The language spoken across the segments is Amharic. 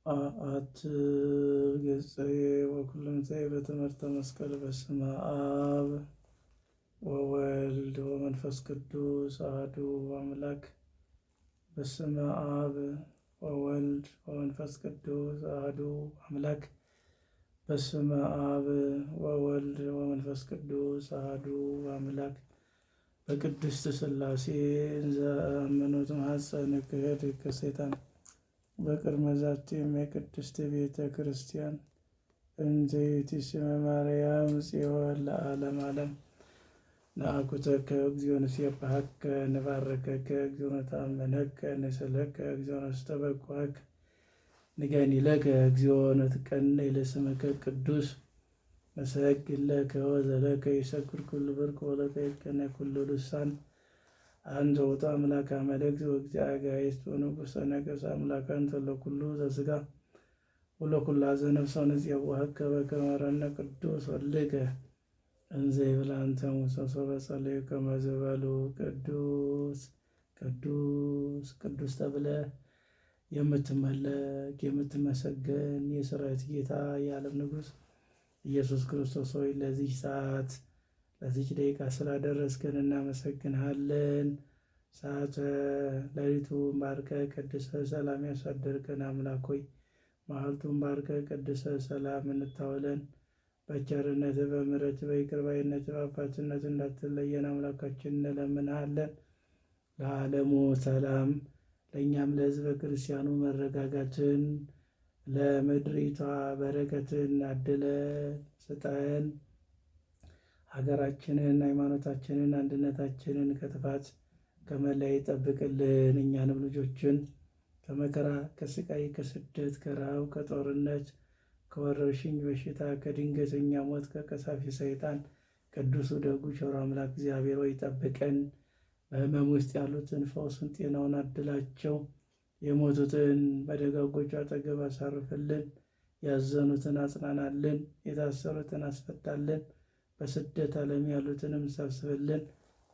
አት ገጸ ወኩልንታይ በትምህርተ መስቀል በስመ አብ ወወልድ ወመንፈስ ቅዱስ አሐዱ አምላክ። በስመ አብ ወወልድ ወመንፈስ ቅዱስ አሐዱ አምላክ። በስመ አብ ወወልድ ወመንፈስ ቅዱስ አሐዱ አምላክ። በቅድስት ሥላሴ እንዘ አመኑት ማኅፀነ ክህድ ከሰይጣን በቅድመ ዛቲም የቅድስት ቤተ ክርስቲያን እንዘ ይእትስመ ማርያም ጽዮን ለዓለመ ዓለም። ነአኩተከ እግዚኦ ንሴብሐከ ንባርከከ እግዚኦ ነተአምነከ ንስእለከ እግዚኦ ነስተበቅዐከ ንገኒለከ እግዚኦ ንትቀነይ ለስምከ ቅዱስ ነሰግድ ለከ ወዘለከ ይሰግድ ኩሉ ብርክ ወለከ ይትቀነይ ኩሉ ልሳን አንተ ውእቱ አምላከ አመልክት ወእግዚአ አጋዕዝት ወንጉሠ ነገሥት አምላከ አንተ ለኩሉ ዘሥጋ ወለኩሉ ዘነፍስ ንፄውዐከ በከመ መሐረነ ቅዱስ ወልድከ እንዘ ይብላ አንተ ሙሴ በጸለዩ ከመ ዝበሉ ቅዱስ ቅዱስ ቅዱስ ተብለህ የምትመለክ የምትመሰገን የሠራዊት ጌታ የዓለም ንጉሥ ኢየሱስ ክርስቶስ ሆይ ለዚህ ሰዓት ለዚች ደቂቃ ስላደረስከን እናመሰግንሃለን። ሰዓተ ሌሊቱን ባርከህ ቀድሰህ ሰላም ያሳደርከን አምላክ ሆይ መዓልቱን ባርከህ ቀድሰህ ሰላም እንታወለን። በቸርነትህ በምሕረትህ በይቅር ባይነትህ በአባትነትህ እንዳትለየን አምላካችን እንለምንሃለን። ለዓለሙ ሰላም ለእኛም ለሕዝበ ክርስቲያኑ መረጋጋትን ለምድሪቷ በረከትን አድለን ስጠን። ሀገራችንን ሃይማኖታችንን አንድነታችንን ከጥፋት ከመለያየት ጠብቅልን። እኛንም ልጆችን ከመከራ ከስቃይ ከስደት ከረሃብ ከጦርነት ከወረርሽኝ በሽታ ከድንገተኛ ሞት ከቀሳፊ ሰይጣን ቅዱሱ ደጉ ቸሩ አምላክ እግዚአብሔር ሆይ ጠብቀን። በሕመም ውስጥ ያሉትን ፈውሱን ጤናውን አድላቸው። የሞቱትን በደጋጎቹ አጠገብ አሳርፍልን። ያዘኑትን አጽናናልን። የታሰሩትን አስፈታልን። በስደት ዓለም ያሉትንም ሰብስብልን።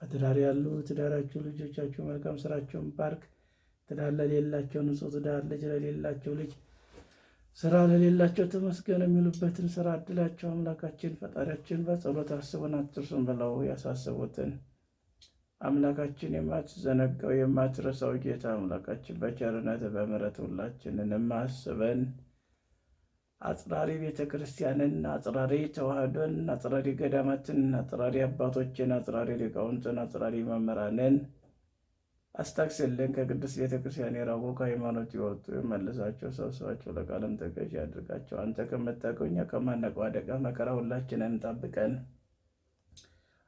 በትዳር ያሉ ትዳራቸው ልጆቻቸው መልካም ስራቸውን ባርክ። ትዳር ለሌላቸው ንጹሕ ትዳር፣ ልጅ ለሌላቸው ልጅ፣ ስራ ለሌላቸው ተመስገን የሚሉበትን ስራ እድላቸው። አምላካችን ፈጣሪያችን በጸሎት አስቡን አትርሱን ብለው ያሳስቡትን አምላካችን የማትዘነጋው የማትረሳው ጌታ አምላካችን በቸርነት በምሕረት ሁላችንንም አስበን። አጽራሪ ቤተ ክርስቲያንን፣ አጽራሪ ተዋህዶን፣ አጽራሪ ገዳማትን፣ አጽራሪ አባቶችን፣ አጽራሪ ሊቃውንትን፣ አጽራሪ መምህራንን አስታክስልን። ከቅዱስ ቤተ ክርስቲያን የራቁ ከሃይማኖት የወጡ የመልሳቸው፣ ሰብስባቸው፣ ለቃለም ተገዥ ያድርጋቸው። አንተ ከምታውቀው እኛ ከማናውቀው አደጋ መከራ ሁላችንን ጠብቀን።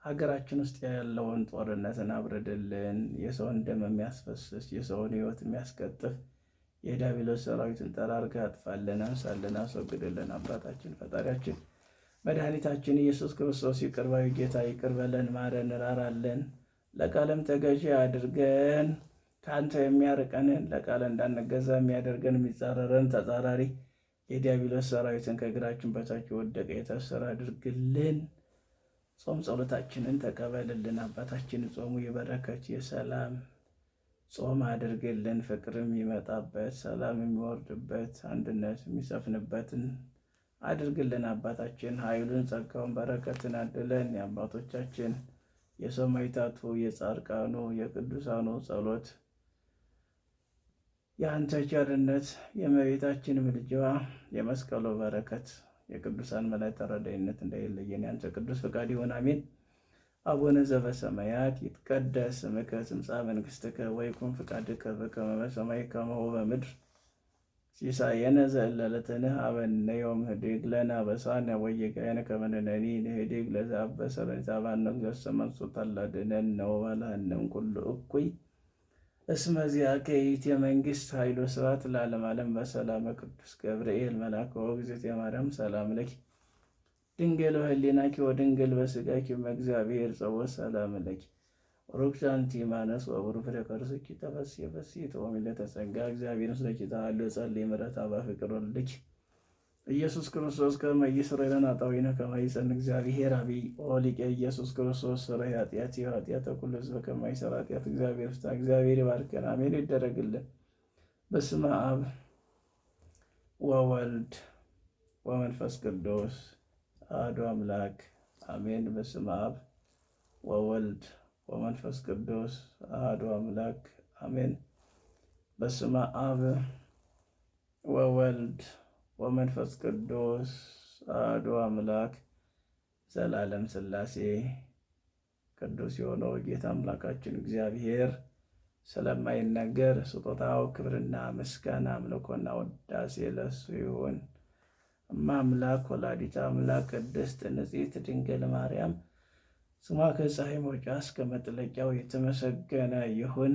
ሀገራችን ውስጥ ያለውን ጦርነትን አብርድልን። የሰውን ደም የሚያስፈስስ የሰውን ሕይወት የሚያስቀጥፍ የዲያብሎስ ሰራዊትን ጠራርገህ አጥፋልን፣ አንሳልን፣ አስወግድልን። አባታችን ፈጣሪያችን መድኃኒታችን ኢየሱስ ክርስቶስ ይቅር ባዩ ጌታ ይቅር በለን፣ ማረን፣ ራራለን። ለቃለም ተገዢ አድርገን። ከአንተ የሚያርቀንን ለቃል እንዳንገዛ የሚያደርገን የሚጻረረን ተጻራሪ የዲያብሎስ ሰራዊትን ከእግራችን በታች የወደቀ የታሰረ አድርግልን። ጾም ጸሎታችንን ተቀበልልን። አባታችን ጾሙ የበረከት የሰላም ጾም አድርግልን። ፍቅር የሚመጣበት ሰላም የሚወርድበት አንድነት የሚሰፍንበትን አድርግልን። አባታችን ኃይሉን ጸጋውን በረከትን አድለን። የአባቶቻችን የሰማዕታቱ የጻድቃኑ የቅዱሳኑ ጸሎት የአንተ ቸርነት የእመቤታችን ምልጃዋ የመስቀሉ በረከት የቅዱሳን መላእክት ተራዳኢነት እንዳይለየን የአንተ ቅዱስ ፈቃድ ይሁን። አሜን። አቡነ ዘበሰማያት ይትቀደስ ስምከ ትምጻእ መንግሥትከ ወይኩን ፈቃድከ በከመ በሰማይ ከማሁ በምድር ሲሳየነ ዘለለዕለትነ ሀበነ ዮም ህድግ ለነ አበሳነ ወጌጋየነ ከመ ንሕነኒ ንህድግ ለዘአበሰ ለነ እግዚእሰ መንሱት አላድኅነነ ወባልሐነ እምኩሉ እኩይ እስመ ዚአከ ይእቲ መንግሥት ኃይል ወስብሐት ለዓለመ ዓለም። በሰላመ ቅዱስ ገብርኤል መልአከ ወእግዝእትየ ማርያም ሰላም ለኪ ድንግል በህሊናኪ ወድንግል በሥጋኪ እግዚአብሔር ጸወት ሰላም ለኪ ሩክሽ አንቲ ማነስ ወቡሩክ ፍሬ ከርሥኪ ተፈሥሒ ፍሥሕት ወምልዕተ ጸጋ እግዚአብሔር ምስለኪ ተሃልዮ ጸልዪ ምሕረተ በፍቅር ወልድኪ ኢየሱስ ክርስቶስ ከመ ይሥረይ ለነ ኃጣውኢነ ከመ ይጸን እግዚአብሔር አብይ ኦሊቀ ኢየሱስ ክርስቶስ ሥረይ ኃጢአት ኃጢአተ ኩሉ ሕዝብ ከመ ይሠራ ኃጢአት እግዚአብሔር ፍታ እግዚአብሔር ይባርከን። አሜን ይደረግልን። በስመ አብ ወወልድ ወመንፈስ ቅዱስ አሐዱ አምላክ አሜን። በስመ አብ ወወልድ ወመንፈስ ቅዱስ አሐዱ አምላክ አሜን። በስመ አብ ወወልድ ወመንፈስ ቅዱስ አሐዱ አምላክ ዘላለም ሥላሴ ቅዱስ የሆነው ጌታ አምላካችን እግዚአብሔር ስለማይነገር ስጦታው ክብርና ምስጋና አምልኮና ውዳሴ ለሱ ይሁን። እማ አምላክ ወላዲተ አምላክ ቅድስት ንጽሕት ድንግል ማርያም ስሟ ከፀሐይ መውጫ እስከ መጥለቂያው የተመሰገነ ይሁን።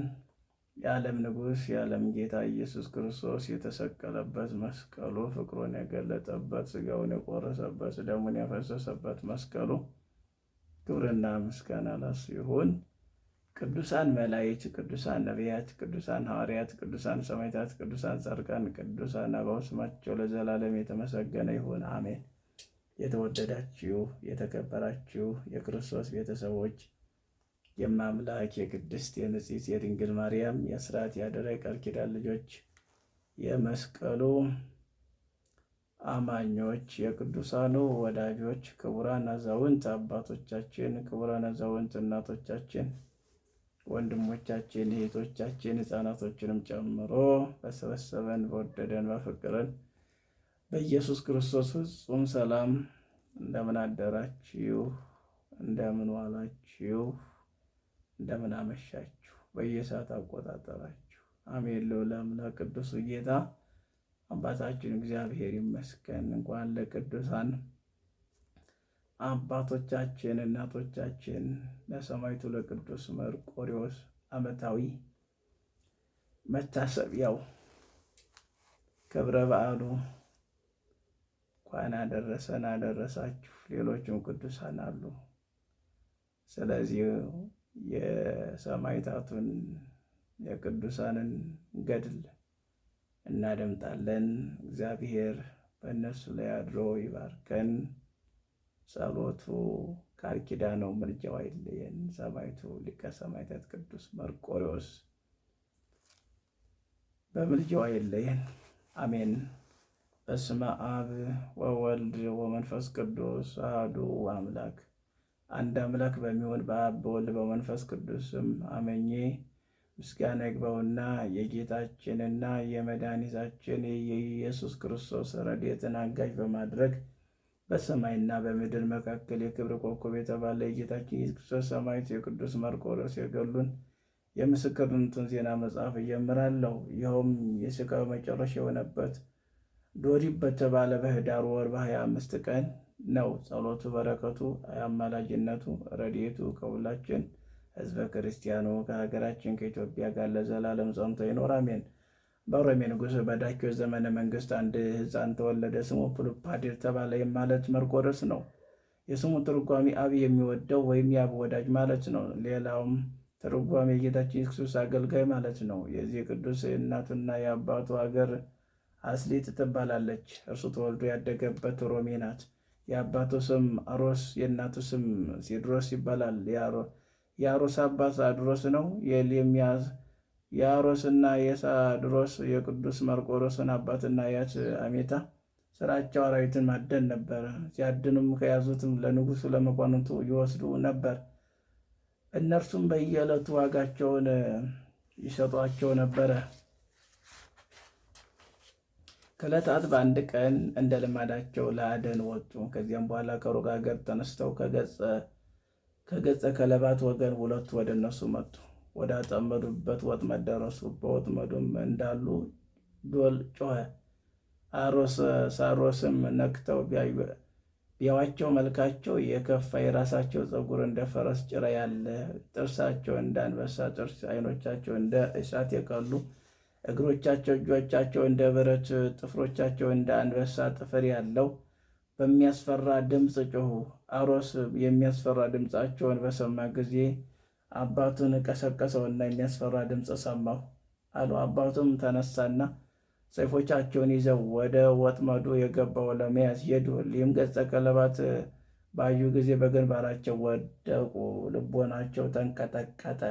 የዓለም ንጉሥ የዓለም ጌታ ኢየሱስ ክርስቶስ የተሰቀለበት መስቀሉ ፍቅሩን የገለጠበት ሥጋውን የቆረሰበት ደሙን ያፈሰሰበት መስቀሉ ክብርና ምስጋና ለሱ ይሁን። ቅዱሳን መላእክት፣ ቅዱሳን ነቢያት፣ ቅዱሳን ሐዋርያት፣ ቅዱሳን ሰማዕታት፣ ቅዱሳን ጻድቃን፣ ቅዱሳን አበው ስማቸው ለዘላለም የተመሰገነ ይሁን አሜን። የተወደዳችሁ የተከበራችሁ የክርስቶስ ቤተሰቦች የማምላክ የቅድስት የንጽሕት የድንግል ማርያም የአስራት ያደራ የቃል ኪዳን ልጆች የመስቀሉ አማኞች የቅዱሳኑ ወዳጆች ክቡራን አዛውንት አባቶቻችን፣ ክቡራን አዛውንት እናቶቻችን፣ ወንድሞቻችን፣ እህቶቻችን ሕፃናቶችንም ጨምሮ በሰበሰበን በወደደን በፈቀረን በኢየሱስ ክርስቶስ ፍጹም ሰላም እንደምን አደራችሁ? እንደምን ዋላችሁ? እንደምን አመሻችሁ? በየሰዓት አቆጣጠራችሁ አሜን። ልዑል አምላክ ቅዱሱ ጌታ አባታችን እግዚአብሔር ይመስገን። እንኳን ለቅዱሳን አባቶቻችን እናቶቻችን ለሰማዕቱ ለቅዱስ መርቆሬዎስ ዓመታዊ መታሰቢያው ክብረ በዓሉ እንኳን አደረሰን አደረሳችሁ። ሌሎችም ቅዱሳን አሉ። ስለዚህ የሰማዕታቱን የቅዱሳንን ገድል እናደምጣለን። እግዚአብሔር በእነሱ ላይ አድሮ ይባርከን። ጸሎቱ ቃል ኪዳኑ ምልጃው አይለየን። ሰማዕቱ ሊቀ ሰማዕታት ቅዱስ መርቆሬዎስ በምልጃው አይለየን አሜን። በስመ አብ ወወልድ ወመንፈስ ቅዱስ አሐዱ አምላክ አንድ አምላክ በሚሆን በአብ በወልድ በመንፈስ ቅዱስም አመኜ ምስጋና ይግባውና የጌታችንና የመድኃኒታችን የኢየሱስ ክርስቶስ ረድኤትን አጋዥ በማድረግ በሰማይና በምድር መካከል የክብር ኮከብ የተባለ የጌታችን ኢየሱስ ክርስቶስ ሰማዕቱ የቅዱስ መርቆሬዎስ የገድሉን የምስክርነቱን ዜና መጽሐፍ እጀምራለሁ። ይኸውም የሥቃዩ መጨረሻ የሆነበት ዶሪብ በተባለ በኅዳር ወር በ25 ቀን ነው። ጸሎቱ በረከቱ አማላጅነቱ ረድኤቱ ከሁላችን ሕዝበ ክርስቲያኑ ከሀገራችን ከኢትዮጵያ ጋር ለዘላለም ጸንቶ ይኖር አሜን። በሮሜ ንጉሥ በዳኪዎስ ዘመነ መንግስት አንድ ሕፃን ተወለደ። ስሙ ፕሉፓድር ተባለ። ማለት መርቆሬዎስ ነው። የስሙ ትርጓሜ አብ የሚወደው ወይም የአብ ወዳጅ ማለት ነው። ሌላውም ትርጓሜ የጌታችን ኢየሱስ ክርስቶስ አገልጋይ ማለት ነው። የዚህ ቅዱስ እናቱና የአባቱ ሀገር አስሊጥ ትባላለች። እርሱ ተወልዶ ያደገበት ሮሜ ናት። የአባቱ ስም አሮስ የእናቱ ስም ሲድሮስ ይባላል። የአሮስ አባት ሳድሮስ ነው። የአሮስና የሳድሮስ የቅዱስ መርቆሬዎስን አባትና አያት አሜታ ስራቸው አራዊትን ማደን ነበር። ሲያድኑም ከያዙትም ለንጉሱ ለመኳንንቱ ይወስዱ ነበር። እነርሱም በየዕለቱ ዋጋቸውን ይሰጧቸው ነበረ። ከዕለታት በአንድ ቀን እንደ ልማዳቸው ለአደን ወጡ። ከዚያም በኋላ ከሩቅ አገር ተነስተው ከገጸ ከለባት ወገን ሁለቱ ወደ እነሱ መጡ። ወደ አጠመዱበት ወጥመድ ደረሱ። በወጥመዱም እንዳሉ ዶል ጮኸ። ሳሮስም ነክተው ቢያዩአቸው መልካቸው የከፋ፣ የራሳቸው ፀጉር እንደ ፈረስ ጭራ ያለ፣ ጥርሳቸው እንደ አንበሳ ጥርስ፣ ዓይኖቻቸው እንደ እሳት የቀሉ፣ እግሮቻቸው እጆቻቸው እንደ ብረት፣ ጥፍሮቻቸው እንደ አንበሳ ጥፍር ያለው በሚያስፈራ ድምፅ ጮኹ። አሮስ የሚያስፈራ ድምፃቸውን በሰማ ጊዜ አባቱን ቀሰቀሰውና የሚያስፈራ ድምፅ ሰማሁ አለው። አባቱም ተነሳና ሰይፎቻቸውን ይዘው ወደ ወጥመዱ የገባው ለመያዝ ሄዱ። ይህም ገጸ ከለባት ባዩ ጊዜ በግንባራቸው ወደቁ፣ ልቦናቸው ተንቀጠቀጠ።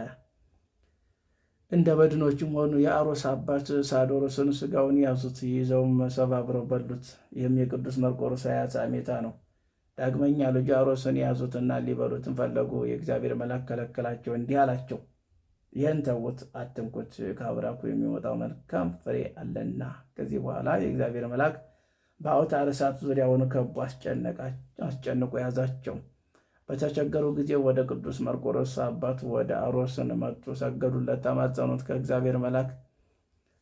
እንደ በድኖችም ሆኑ። የአሮስ አባት ሳዶሮስን ስጋውን ያዙት፣ ይዘውም ሰባብረው በሉት። ይህም የቅዱስ መርቆሬዎስ አያት አሜታ ነው። ዳግመኛ ልጁ አሮስን ያዙትና ሊበሉትን ፈለጉ። የእግዚአብሔር መልአክ ከለከላቸው፣ እንዲህ አላቸው፣ ይህን ተዉት፣ አትንኩት፣ ከአብራኩ የሚወጣው መልካም ፍሬ አለና። ከዚህ በኋላ የእግዚአብሔር መልአክ በአውታረ እሳት ዙሪያውን ከቦ አስጨንቆ ያዛቸው። በተቸገሩ ጊዜ ወደ ቅዱስ መርቆሬዎስ አባት ወደ አሮስን መጡ፣ ሰገዱለት፣ ተማጸኑት። ከእግዚአብሔር መልአክ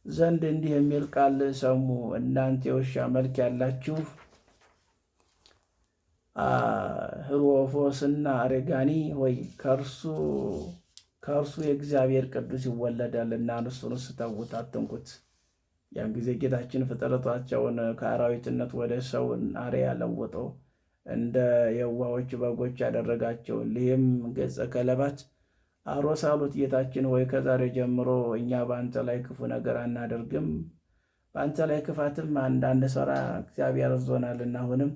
ዘንድ እንዲህ የሚል ቃል ሰሙ። እናንተ የውሻ መልክ ያላችሁ ህሮፎስና አረጋኒ ሆይ ከእርሱ የእግዚአብሔር ቅዱስ ይወለዳልና እርሱንስ ተዉት፣ አትንኩት። ያን ጊዜ ጌታችን ፍጥረታቸውን ከአራዊትነት ወደ ሰው አርአያ ለወጠው፣ እንደ የዋሆች በጎች ያደረጋቸው። ይህም ገጸ ከለባት አሮስ አሉት፣ ጌታችን ሆይ ከዛሬ ጀምሮ እኛ በአንተ ላይ ክፉ ነገር አናደርግም፣ በአንተ ላይ ክፋትም እንዳንሰራ እግዚአብሔር አዞናልና። አሁንም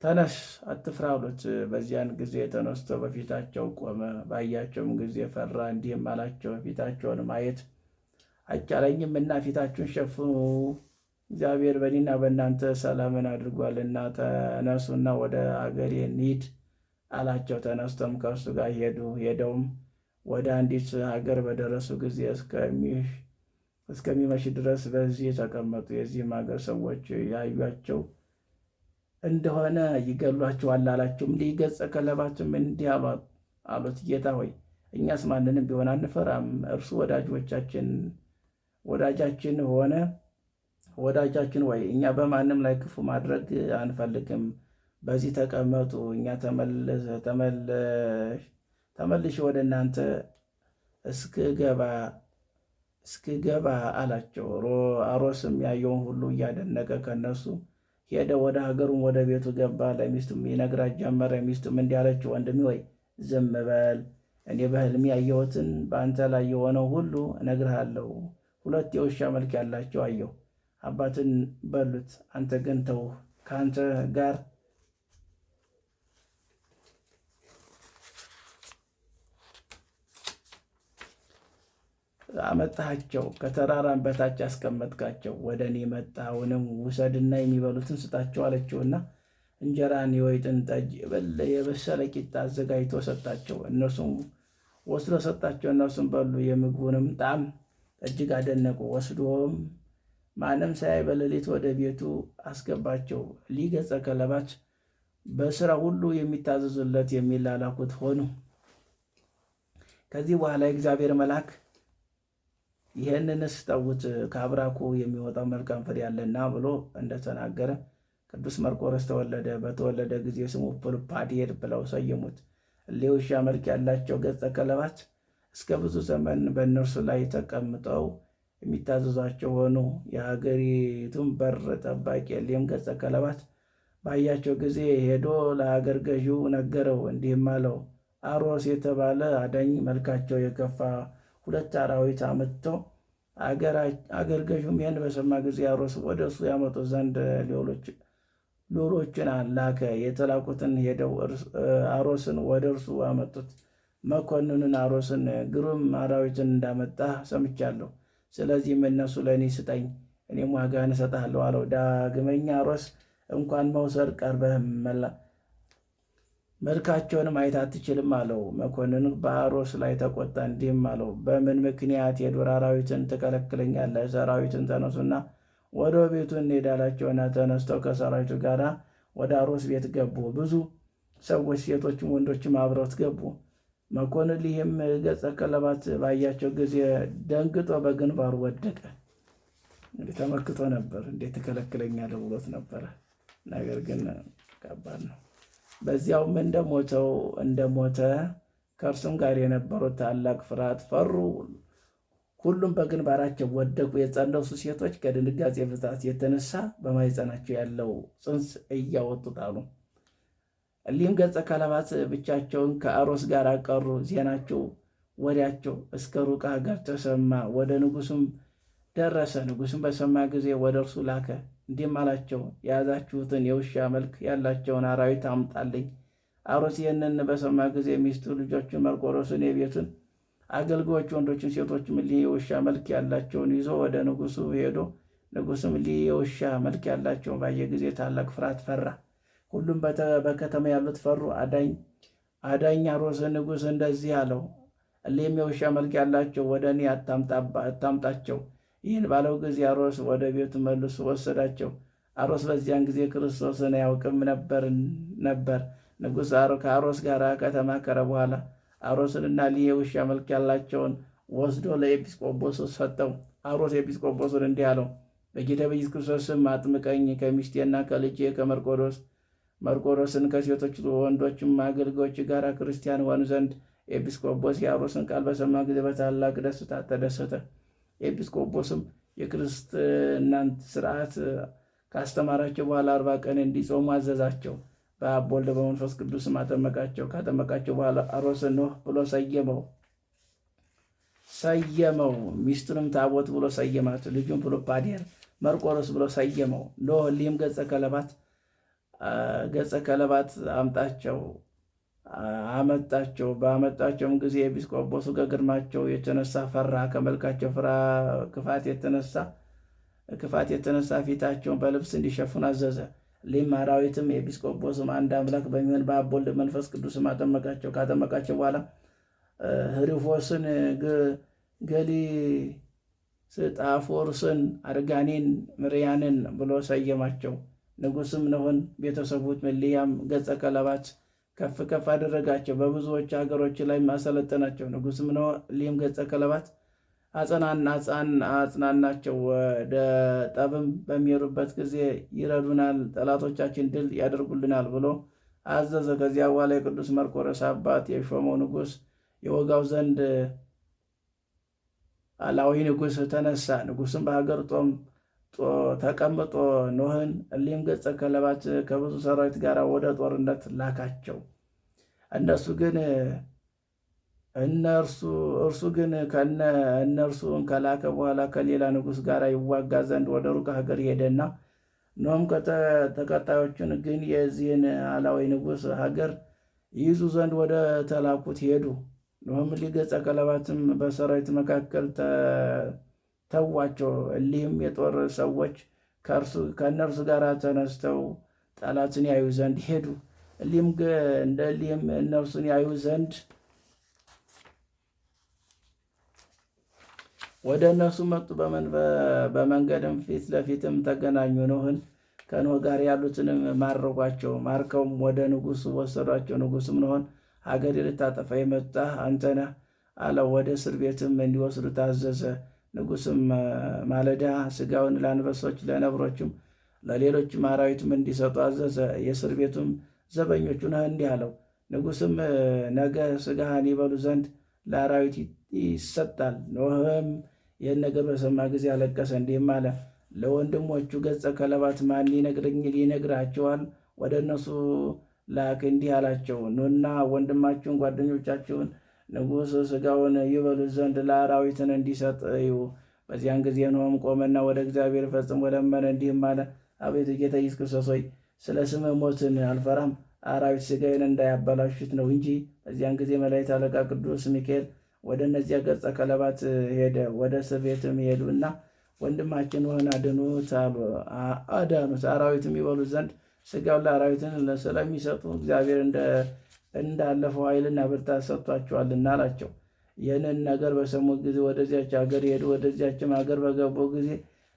ተነስ፣ አትፍራ አሉት። በዚያን ጊዜ ተነስቶ በፊታቸው ቆመ። ባያቸውም ጊዜ ፈራ፣ እንዲህም አላቸው፣ ፊታቸውን ማየት አይቻለኝም እና ፊታችሁን ሸፍኑ፣ እግዚአብሔር በእኔና በእናንተ ሰላምን አድርጓልና ተነሱና ወደ አገሬ እንሂድ አላቸው። ተነስቶም ከእርሱ ጋር ሄዱ። ሄደውም ወደ አንዲት ሀገር በደረሱ ጊዜ እስከሚመሽ ድረስ በዚህ ተቀመጡ። የዚህም ሀገር ሰዎች ያዩአቸው እንደሆነ ይገሏቸዋል አላቸው። እንዲህ ገጸ ከለባትም እንዲህ አሉት፣ ጌታ ሆይ እኛስ ማንንም ቢሆን አንፈራም። እርሱ ወዳጃችን ሆነ። ወዳጃችን ወይ እኛ በማንም ላይ ክፉ ማድረግ አንፈልግም። በዚህ ተቀመጡ፣ እኛ ተመልሼ ወደ እናንተ እስክገባ አላቸው። አሮስም ያየውን ሁሉ እያደነቀ ከነሱ ሄደ። ወደ ሀገሩም ወደ ቤቱ ገባ። ለሚስቱም ይነግራት ጀመረ። ሚስቱም እንዲህ አለችው፣ ወንድሜ ወይ ዝም በል፣ እኔ በሕልሜ ያየሁትን በአንተ ላይ የሆነው ሁሉ እነግርሃለሁ። 2 የውሻ መልክ ያላቸው አየሁ፣ አባትን በሉት፣ አንተ ግን ተውህ። ከአንተ ጋር አመጣሃቸው፣ ከተራራም በታች አስቀመጥካቸው። ወደ እኔ መጣ፣ አሁንም ውሰድና የሚበሉትን ስጣቸው አለችውና እንጀራን፣ የወይን ጠጅ፣ የበሰለ ቂጣ አዘጋጅቶ ሰጣቸው። እነርሱም ወስዶ ሰጣቸው። እነርሱም በሉ፣ የምግቡንም ጣዕም እጅግ አደነቁ። ወስዶም ማንም ሳያይ በሌሊት ወደ ቤቱ አስገባቸው። ገጸ ከለባት በስራ ሁሉ የሚታዘዙለት የሚላላኩት ሆኑ። ከዚህ በኋላ የእግዚአብሔር መልአክ ይህንንስ ተዉት፣ ከአብራኩ የሚወጣው መልካም ፍሬ አለና ብሎ እንደተናገረ ቅዱስ መርቆሬዎስ ተወለደ። በተወለደ ጊዜ ስሙ ፑልፓዴር ብለው ሰየሙት። የውሻ መልክ ያላቸው ገጸ ከለባት እስከ ብዙ ዘመን በእነርሱ ላይ ተቀምጠው የሚታዘዟቸው ሆኑ። የሀገሪቱን በር ጠባቂ ኤሊም ገጸ ከለባት ባያቸው ጊዜ ሄዶ ለሀገር ገዢው ነገረው፣ እንዲህም አለው፣ አሮስ የተባለ አዳኝ መልካቸው የከፋ 2 አራዊት አምጥቶ አገር ገዢውም ይህን በሰማ ጊዜ አሮስ ወደ እሱ ያመጡ ዘንድ ሎሎችን ላከ። የተላኩትን ሄደው አሮስን ወደ እርሱ አመጡት። መኮንኑን አሮስን ግሩም አራዊትን እንዳመጣ ሰምቻለሁ፣ ስለዚህም እነሱ ለእኔ ስጠኝ፣ እኔም ዋጋህን እሰጥሃለሁ አለው። ዳግመኛ አሮስ እንኳን መውሰድ ቀርበህ መልካቸውንም ማየት አትችልም አለው። መኮንኑ በአሮስ ላይ ተቆጣ፣ እንዲህም አለው፣ በምን ምክንያት የዱር አራዊትን ትከለክለኛለህ? ሰራዊትን ተነሱና ወደ ቤቱ እንሂድ አላቸውና ተነስተው ከሰራዊቱ ጋር ወደ አሮስ ቤት ገቡ። ብዙ ሰዎች ሴቶችም ወንዶችም አብረውት ገቡ። መኮንን ይህም ገጸ ከለባት ባያቸው ጊዜ ደንግጦ በግንባሩ ወደቀ። እንግዲህ ተመክቶ ነበር፣ እንዴት ትከለክለኛለህ ብሎት ነበረ። ነገር ግን ከባድ ነው። በዚያውም እንደሞተ ከእርሱም ጋር የነበሩት ታላቅ ፍርሃት ፈሩ። ሁሉም በግንባራቸው ወደቁ። የጸነሱ ሴቶች ከድንጋጤ ብዛት የተነሳ በማኅፀናቸው ያለው ጽንስ እያወጡ ጣሉ። እሊህም ገጸ ከለባት ብቻቸውን ከአሮስ ጋር ቀሩ። ዜናቸው ወዲያቸው እስከ ሩቅ ሀገር ተሰማ። ወደ ንጉሱም ደረሰ። ንጉሱም በሰማ ጊዜ ወደ እርሱ ላከ፣ እንዲህም አላቸው፣ የያዛችሁትን የውሻ መልክ ያላቸውን አራዊት አምጣልኝ። አሮስ ይህንን በሰማ ጊዜ ሚስቱ፣ ልጆቹን፣ መርቆሬዎስን፣ የቤቱን አገልጋዮች ወንዶችን ሴቶችም እሊህ የውሻ መልክ ያላቸውን ይዞ ወደ ንጉሡ ሄዶ ንጉሡም እሊህ የውሻ መልክ ያላቸውን ባየ ጊዜ ታላቅ ፍርሃት ፈራ። ሁሉም በከተማ ያሉት ፈሩ። አዳኝ አሮስ ንጉሥ እንደዚህ አለው፣ እሊህም የውሻ መልክ ያላቸው ወደ እኔ አታምጣቸው። ይህን ባለው ጊዜ አሮስ ወደ ቤቱ መልሶ ወሰዳቸው። አሮስ በዚያን ጊዜ ክርስቶስን አያውቅም ነበር። ንጉሥ ከአሮስ ጋር ከተማከረ በኋላ አሮስንና እሊህ የውሻ መልክ ያላቸውን ወስዶ ለኤጲስቆጶሱ ሰጠው። አሮስ ኤጲስቆጶሱን እንዲህ አለው፣ በጌታ በኢየሱስ ክርስቶስ ስም አጥምቀኝ፣ ከሚስቴና ከልጄ መርቆሮስን ከሴቶች ወንዶችም አገልጋዮች ጋር ክርስቲያን ሆን ዘንድ። ኤጲስቆጶስ የአሮስን ቃል በሰማ ጊዜ በታላቅ ደስታ ተደሰተ። ኤጲስቆጶስም የክርስትናን ስርዓት ካስተማራቸው በኋላ 40 ቀን እንዲጾሙ አዘዛቸው። በአብ በወልድ በመንፈስ ቅዱስም አጠመቃቸው። ካጠመቃቸው በኋላ አሮስን ኖህ ብሎ ሰየመው። ሚስቱንም ታቦት ብሎ ሰየማት። ልጁን ፊሎጳዴር መርቆሮስ ብሎ ሰየመው። ኖህ እሊህም ገጸ ከለባት አመጣቸው። ባመጣቸውም ጊዜ ኤጲስቆጶሱ ከግርማቸው የተነሳ ፈራ። ከመልካቸው ክፋት የተነሳ ፊታቸውን በልብስ እንዲሸፍኑ አዘዘ። እሊህም አራዊትም ኤጲስቆጶስም አንድ አምላክ በሚሆን በአብ በወልድ መንፈስ ቅዱስም አጠመቃቸው። ካጠመቃቸው በኋላ ህሪፎስን፣ ገሊስጣፎርስን፣ አርጋኒን፣ ምርያንን ብሎ ሰየማቸው። ንጉሥም ኖኅን ቤተሰቡት እሊያም ገጸ ከለባት ከፍ ከፍ አደረጋቸው፣ በብዙዎች ሀገሮች ላይ አሰለጠናቸው። ንጉሥም ኖኅ እሊህም ገጸ ከለባት አጽናናቸው። ወደ ጠብም በሚሄዱበት ጊዜ ይረዱናል፣ ጠላቶቻችን ድል ያደርጉልናል ብሎ አዘዘ። ከዚያ በኋላ የቅዱስ መርቆሬዎስ አባት የሾመው ንጉሥ የወጋው ዘንድ አላዊ ንጉሥ ተነሳ። ንጉሥም በሀገር ተቀምጦ ኖኅን እሊህም ገጸ ከለባት ከብዙ ሰራዊት ጋር ወደ ጦርነት ላካቸው። እርሱ ግን እነርሱን ከላከ በኋላ ከሌላ ንጉሥ ጋር ይዋጋ ዘንድ ወደ ሩቅ ሀገር ሄደና ኖኅም ተከታዮቹን ግን የዚህን አላዊ ንጉሥ ሀገር ይይዙ ዘንድ ወደ ተላኩት ሄዱ። ኖኅም እሊህ ገጸ ከለባትም በሰራዊት መካከል ተዋቸው። እሊህም የጦር ሰዎች ከእነርሱ ጋር ተነስተው ጠላትን ያዩ ዘንድ ሄዱ። እሊህም እነርሱን ያዩ ዘንድ ወደ እነርሱ መጡ። በመንገድም ፊት ለፊትም ተገናኙ። ኖኅን ከኖኅ ጋር ያሉትንም ማረኳቸው። ማርከውም ወደ ንጉሡ ወሰዷቸው። ንጉሥም ኖኅን ሀገር ልታጠፋ የመጣህ አንተ ነህ አለው። ወደ እስር ቤትም እንዲወስዱ ታዘዘ። ንጉሥም ማለዳ ሥጋውን ለአንበሶች፣ ለነብሮችም፣ ለሌሎችም አራዊትም እንዲሰጡ አዘዘ። የእስር ቤቱም ዘበኞቹ ነህ እንዲህ አለው። ንጉሥም ነገ ሥጋህን ይበሉ ዘንድ ለአራዊት ይሰጣል። ኖኅም ይህን ነገር በሰማ ጊዜ አለቀሰ፣ እንዲህም አለ፣ ለወንድሞቹ ገጸ ከለባት ማን ይነግራቸዋል? ወደ እነሱ ላክ፣ እንዲህ አላቸው፣ ኑና ወንድማችሁን ጓደኞቻችሁን ንጉሥ ሥጋውን ይበሉ ዘንድ ለአራዊትን እንዲሰጥ እዩ። በዚያን ጊዜ ኖኅም ቆመና ወደ እግዚአብሔር ፈጽሞ ለመነ፣ እንዲህም አለ፣ አቤቱ ጌታ ኢየሱስ ክርስቶስ ሆይ ስለ ስምህ ሞትን አልፈራም፣ አራዊት ሥጋዬን እንዳያበላሹት ነው እንጂ። በዚያን ጊዜ መላእክት አለቃ ቅዱስ ሚካኤል ወደ እነዚያ ገጸ ከለባት ሄደ። ወደ እስር ቤትም ሄዱና ወንድማችን ኖኅን አዳኑት። አራዊትም ይበሉ ዘንድ ሥጋውን ለአራዊትን ስለሚሰጡ እግዚአብሔር እንዳለፈው ኃይልና ብርታት ሰጥቷቸዋልና አላቸው። ይህንን ነገር በሰሙት ጊዜ ወደዚያች ሀገር ሄዱ። ወደዚያችም ሀገር በገቡ ጊዜ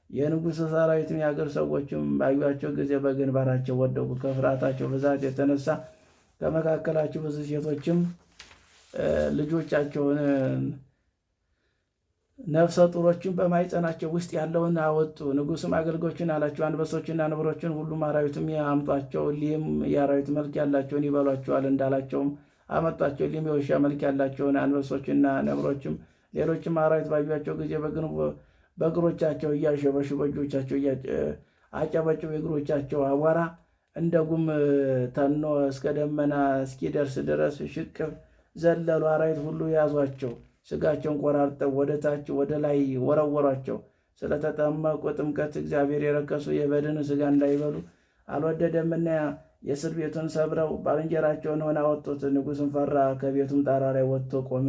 የንጉሥ ሰራዊትም የሀገር ሰዎችም ባዩአቸው ጊዜ በግንባራቸው ወደቁ። ከፍርሃታቸው ብዛት የተነሳ ከመካከላቸው ብዙ ሴቶችም ልጆቻቸውን ነፍሰ ጡሮችን በማኅፀናቸው ውስጥ ያለውን አወጡ። ንጉሥም አገልጋዮችን አላቸው፣ አንበሶችና ነብሮችን ሁሉም አራዊትም ያምጧቸው፣ እሊህም የአራዊት መልክ ያላቸውን ይበሏቸዋል እንዳላቸውም አመጧቸው። እሊህም የውሻ መልክ ያላቸውን አንበሶችና ነብሮችም ሌሎችም አራዊት ባዩአቸው ጊዜ በእግሮቻቸው እያሸበሹ በእጆቻቸው አጨበጭቡ። የእግሮቻቸው አቧራ እንደ ጉም ተኖ እስከ ደመና እስኪደርስ ድረስ ሽቅብ ዘለሉ። አራዊት ሁሉ ያዟቸው፣ ሥጋቸውን ቆራርጠው ወደ ታች ወደ ላይ ወረወሯቸው። ስለተጠመቁ ጥምቀት እግዚአብሔር የረከሱ የበድን ሥጋ እንዳይበሉ አልወደደምና የእስር ቤቱን ሰብረው ባልንጀራቸውን ሆነ አወጡት። ንጉሥም ፈራ፣ ከቤቱም ጣራ ላይ ወጥቶ ቆመ።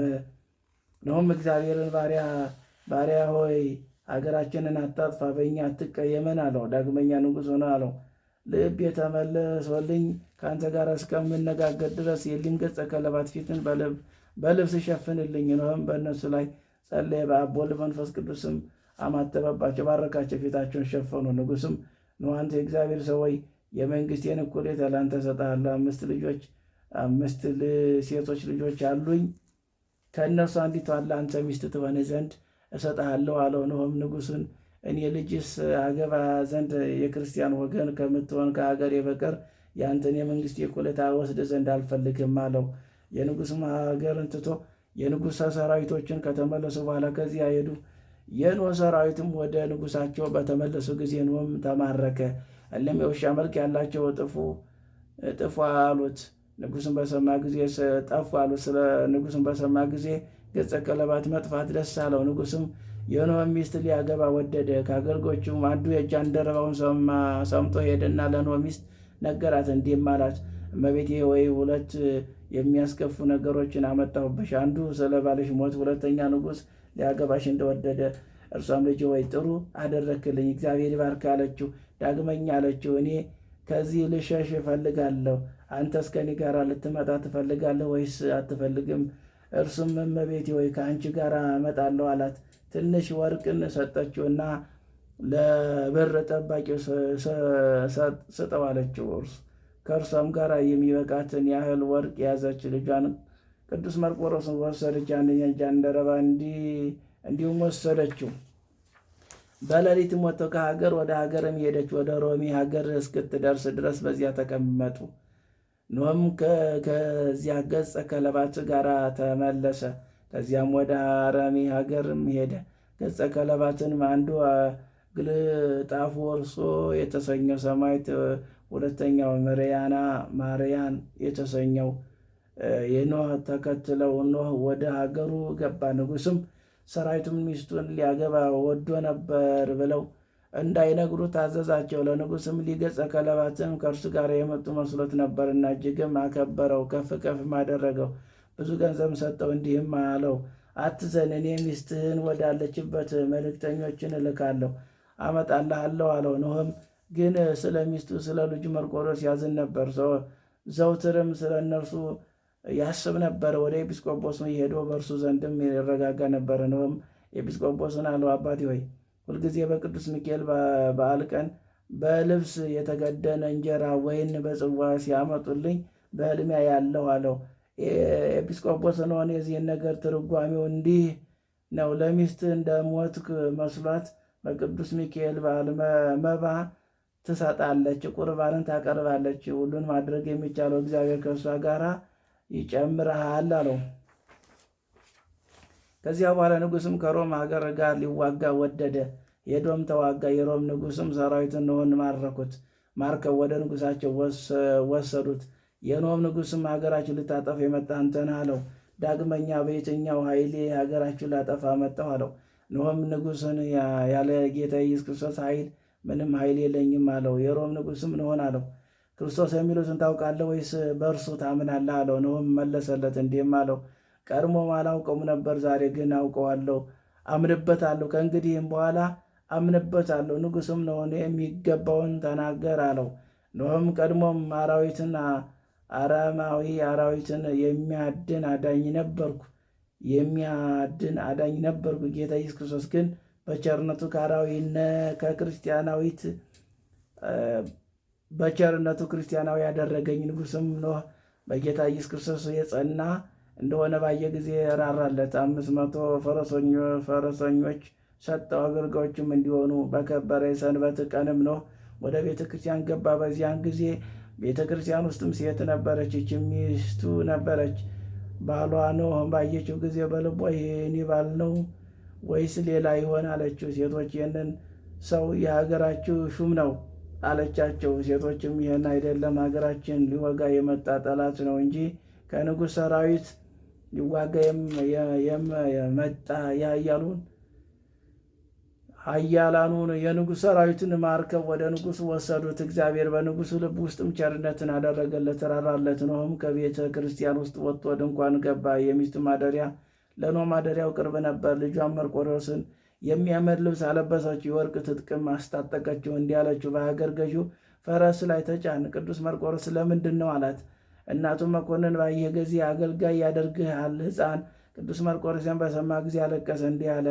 ነውም እግዚአብሔርን ባሪያ ሆይ ሀገራችንን አታጥፋ፣ በእኛ አትቀየመን አለው። ዳግመኛ ንጉሥ ሆነ አለው፣ ልብ የተመለሶልኝ ከአንተ ጋር እስከምነጋገር ድረስ የሊም ገጸ ከለባት ፊትን በልብስ ሸፍንልኝ። ነውም በእነሱ ላይ ጸለየ። በአብ በወልድ በመንፈስ ቅዱስም አማተበባቸው፣ ባረካቸው፣ ፊታቸውን ሸፈኑ። ንጉሥም ኑ አንተ የእግዚአብሔር ሰው ሆይ የመንግሥቴን እኩሌታ ለአንተ እሰጥሃለሁ። 5 ሴቶች ልጆች አሉኝ፣ ከእነርሱ አንዲቷን ለአንተ ሚስት ትሆን ዘንድ እሰጥሃለሁ አለው። ነሆም ንጉሡን እኔ ልጅስ አገባ ዘንድ የክርስቲያን ወገን ከምትሆን ከሀገሬ በቀር የአንተን የመንግሥት እኩሌታ ወስድ ዘንድ አልፈልግም አለው። የንጉሥም ሀገርን ትቶ የንጉሥ ሰራዊቶችን ከተመለሱ በኋላ ከዚያ ሄዱ። የኖህ ሰራዊትም ወደ ንጉሳቸው በተመለሱ ጊዜ ኖህም ተማረከ። እሊህም የውሻ መልክ ያላቸው ጥፉ አሉት። ንጉሥን በሰማ ጊዜ ጠፉ አሉት። ስለ ንጉሥን በሰማ ጊዜ ገጸ ከለባት መጥፋት ደስ አለው። ንጉሥም የኖህ ሚስት ሊያገባ ወደደ። ከአገልጎቹም አንዱ የጃንደረባውን ሰምቶ ሄደና ለኖህ ሚስት ነገራት፣ እንዲህም አላት፣ እመቤቴ ወይ 2 የሚያስከፉ ነገሮችን አመጣሁብሽ። አንዱ ስለ ባልሽ ሞት፣ ሁለተኛ ንጉሥ ሊያገባሽ እንደወደደ። እርሷም ልጅ ወይ ጥሩ አደረክልኝ፣ እግዚአብሔር ይባርክ አለችው። ዳግመኛ አለችው፣ እኔ ከዚህ ልሸሽ እፈልጋለሁ። አንተስ ከኔ ጋር ልትመጣ ትፈልጋለህ ወይስ አትፈልግም? እርሱም እመቤቴ ወይ ከአንቺ ጋር እመጣለሁ አላት። ትንሽ ወርቅን ሰጠችውና ለበር ጠባቂው ስጠው አለችው። ከእርሷም ጋር የሚበቃትን ያህል ወርቅ ያዘች። ልጇን ቅዱስ መርቆሬዎስን ወሰደች። አንደኛ ጃንደረባ እንዲሁም ወሰደችው። በሌሊትም ወጥተው ከሀገር ወደ ሀገርም ሄደች። ወደ ሮሚ ሀገር እስክትደርስ ድረስ በዚያ ተቀመጡ። ኖህም ከዚያ ገጸ ከለባት ጋር ተመለሰ። ከዚያም ወደ አረሚ ሀገርም ሄደ። ገጸ ከለባትንም አንዱ ግልጣፉ ወርሶ የተሰኘው ሰማዕት፣ ሁለተኛው ማርያን የተሰኘው የኖህ ተከትለው ኖህ ወደ ሀገሩ ገባ። ንጉሥም ሰራዊቱም ሚስቱን ሊያገባ ወዶ ነበር ብለው እንዳይነግሩ ታዘዛቸው። ለንጉሥም ገጸ ከለባትን ከእርሱ ጋር የመጡ መስሎት ነበርና እጅግም አከበረው፣ ከፍ ከፍም አደረገው፣ ብዙ ገንዘብ ሰጠው። እንዲህም አለው፣ አትዘን፣ እኔ ሚስትህን ወዳለችበት መልእክተኞችን እልካለሁ አመጣልሃለሁ አለው። ኖህም ግን ስለ ሚስቱ ስለ ልጁ መርቆሬዎስ ያዝን ነበር፣ ዘውትርም ስለ እነርሱ ያስብ ነበር። ወደ ኤጲስቆጶስ ሄዶ በእርሱ ዘንድም ይረጋጋ ነበር። ኖህም ኤጲስቆጶስን አለው፣ አባቴ ሆይ ሁልጊዜ በቅዱስ ሚካኤል በዓል ቀን በልብስ የተከደነ እንጀራ ወይን በጽዋ ሲያመጡልኝ በሕልሜ ያለሁ አለው። ኤጲስቆጶስን ሆነ የዚህን ነገር ትርጓሜው እንዲህ ነው። ለሚስት እንደ ሞትክ መስሏት በቅዱስ ሚካኤል በዓል መባ ትሰጣለች፣ ቁርባንን ታቀርባለች። ሁሉን ማድረግ የሚቻለው እግዚአብሔር ከእሷ ጋር ይጨምርሃል አለው። ከዚያ በኋላ ንጉሥም ከሮም ሀገር ጋር ሊዋጋ ወደደ። ሄዶም ተዋጋ። የሮም ንጉሥም ሰራዊትን ኖህን ማርከው ወደ ንጉሳቸው ወሰዱት። የኖህም ንጉሥም ሀገራችን ልታጠፍ የመጣ አንተ ነህ አለው። ዳግመኛ በየትኛው ኃይሌ ሀገራችን ላጠፋ መጣሁ አለው። ኖህም ንጉሥን ያለ ጌታ ኢየሱስ ክርስቶስ ኃይል ምንም ኃይል የለኝም አለው። የሮም ንጉሥም ኖህን አለው፣ ክርስቶስ የሚሉትን ታውቃለህ ወይስ በእርሱ ታምናለህ አለው። ኖህም መለሰለት እንዲህም አለው፣ ቀድሞም አላውቀውም ነበር፣ ዛሬ ግን አውቀዋለሁ፣ አምንበታለሁ። ከእንግዲህም በኋላ አምንበታለሁ። ንጉሥም ኖህን የሚገባውን ተናገር አለው። ኖህም ቀድሞም አራማዊ አራዊትን የሚያድን አዳኝ ነበርኩ። ጌታ ኢየሱስ ክርስቶስ ግን በቸርነቱ ክርስቲያናዊ ያደረገኝ። ንጉሥም ኖህ በጌታ ኢየሱስ ክርስቶስ የጸና እንደሆነ ባየ ጊዜ ራራለት። 500 ፈረሰኞች ሰጠው፣ አገልጋዮችም እንዲሆኑ። በከበረ የሰንበት ቀንም ኖህ ወደ ቤተ ክርስቲያን ገባ። በዚያን ጊዜ ቤተ ክርስቲያን ውስጥም ሴት ነበረች፣ ይህችም ሚስቱ ነበረች። ባሏ ኖህ ባየችው ጊዜ በልቧ ይህን ባል ነው ወይስ ሌላ ይሆን አለችው። ሴቶች ይህንን ሰው የሀገራችሁ ሹም ነው አለቻቸው። ሴቶችም ይህን አይደለም፣ ሀገራችን ሊወጋ የመጣ ጠላት ነው እንጂ ከንጉሥ ሰራዊት ሊዋጋ የመጣ ኃያላኑን የንጉሥ ሰራዊትን ማርከው ወደ ንጉሥ ወሰዱት። እግዚአብሔር በንጉሡ ልብ ውስጥም ቸርነትን አደረገለት፣ ራራለት። ኖህም ከቤተ ክርስቲያን ውስጥ ወጥቶ ድንኳን ገባ። የሚስቱ ማደሪያ ለኖህ ማደሪያው ቅርብ ነበር። ልጇን መርቆሬዎስን የሚያምር ልብስ አለበሰችው፣ የወርቅ ትጥቅም አስታጠቀችው። እንዲህ አለችው፣ በሀገር ገዢው ፈረስ ላይ ተጫን። ቅዱስ መርቆሬዎስ ለምንድን ነው አላት። እናቱ መኮንን ባየህ ጊዜ አገልጋይ ያደርግሃል። ሕፃን ቅዱስ መርቆሬዎስን በሰማ ጊዜ አለቀሰ፣ እንዲህ አለ፣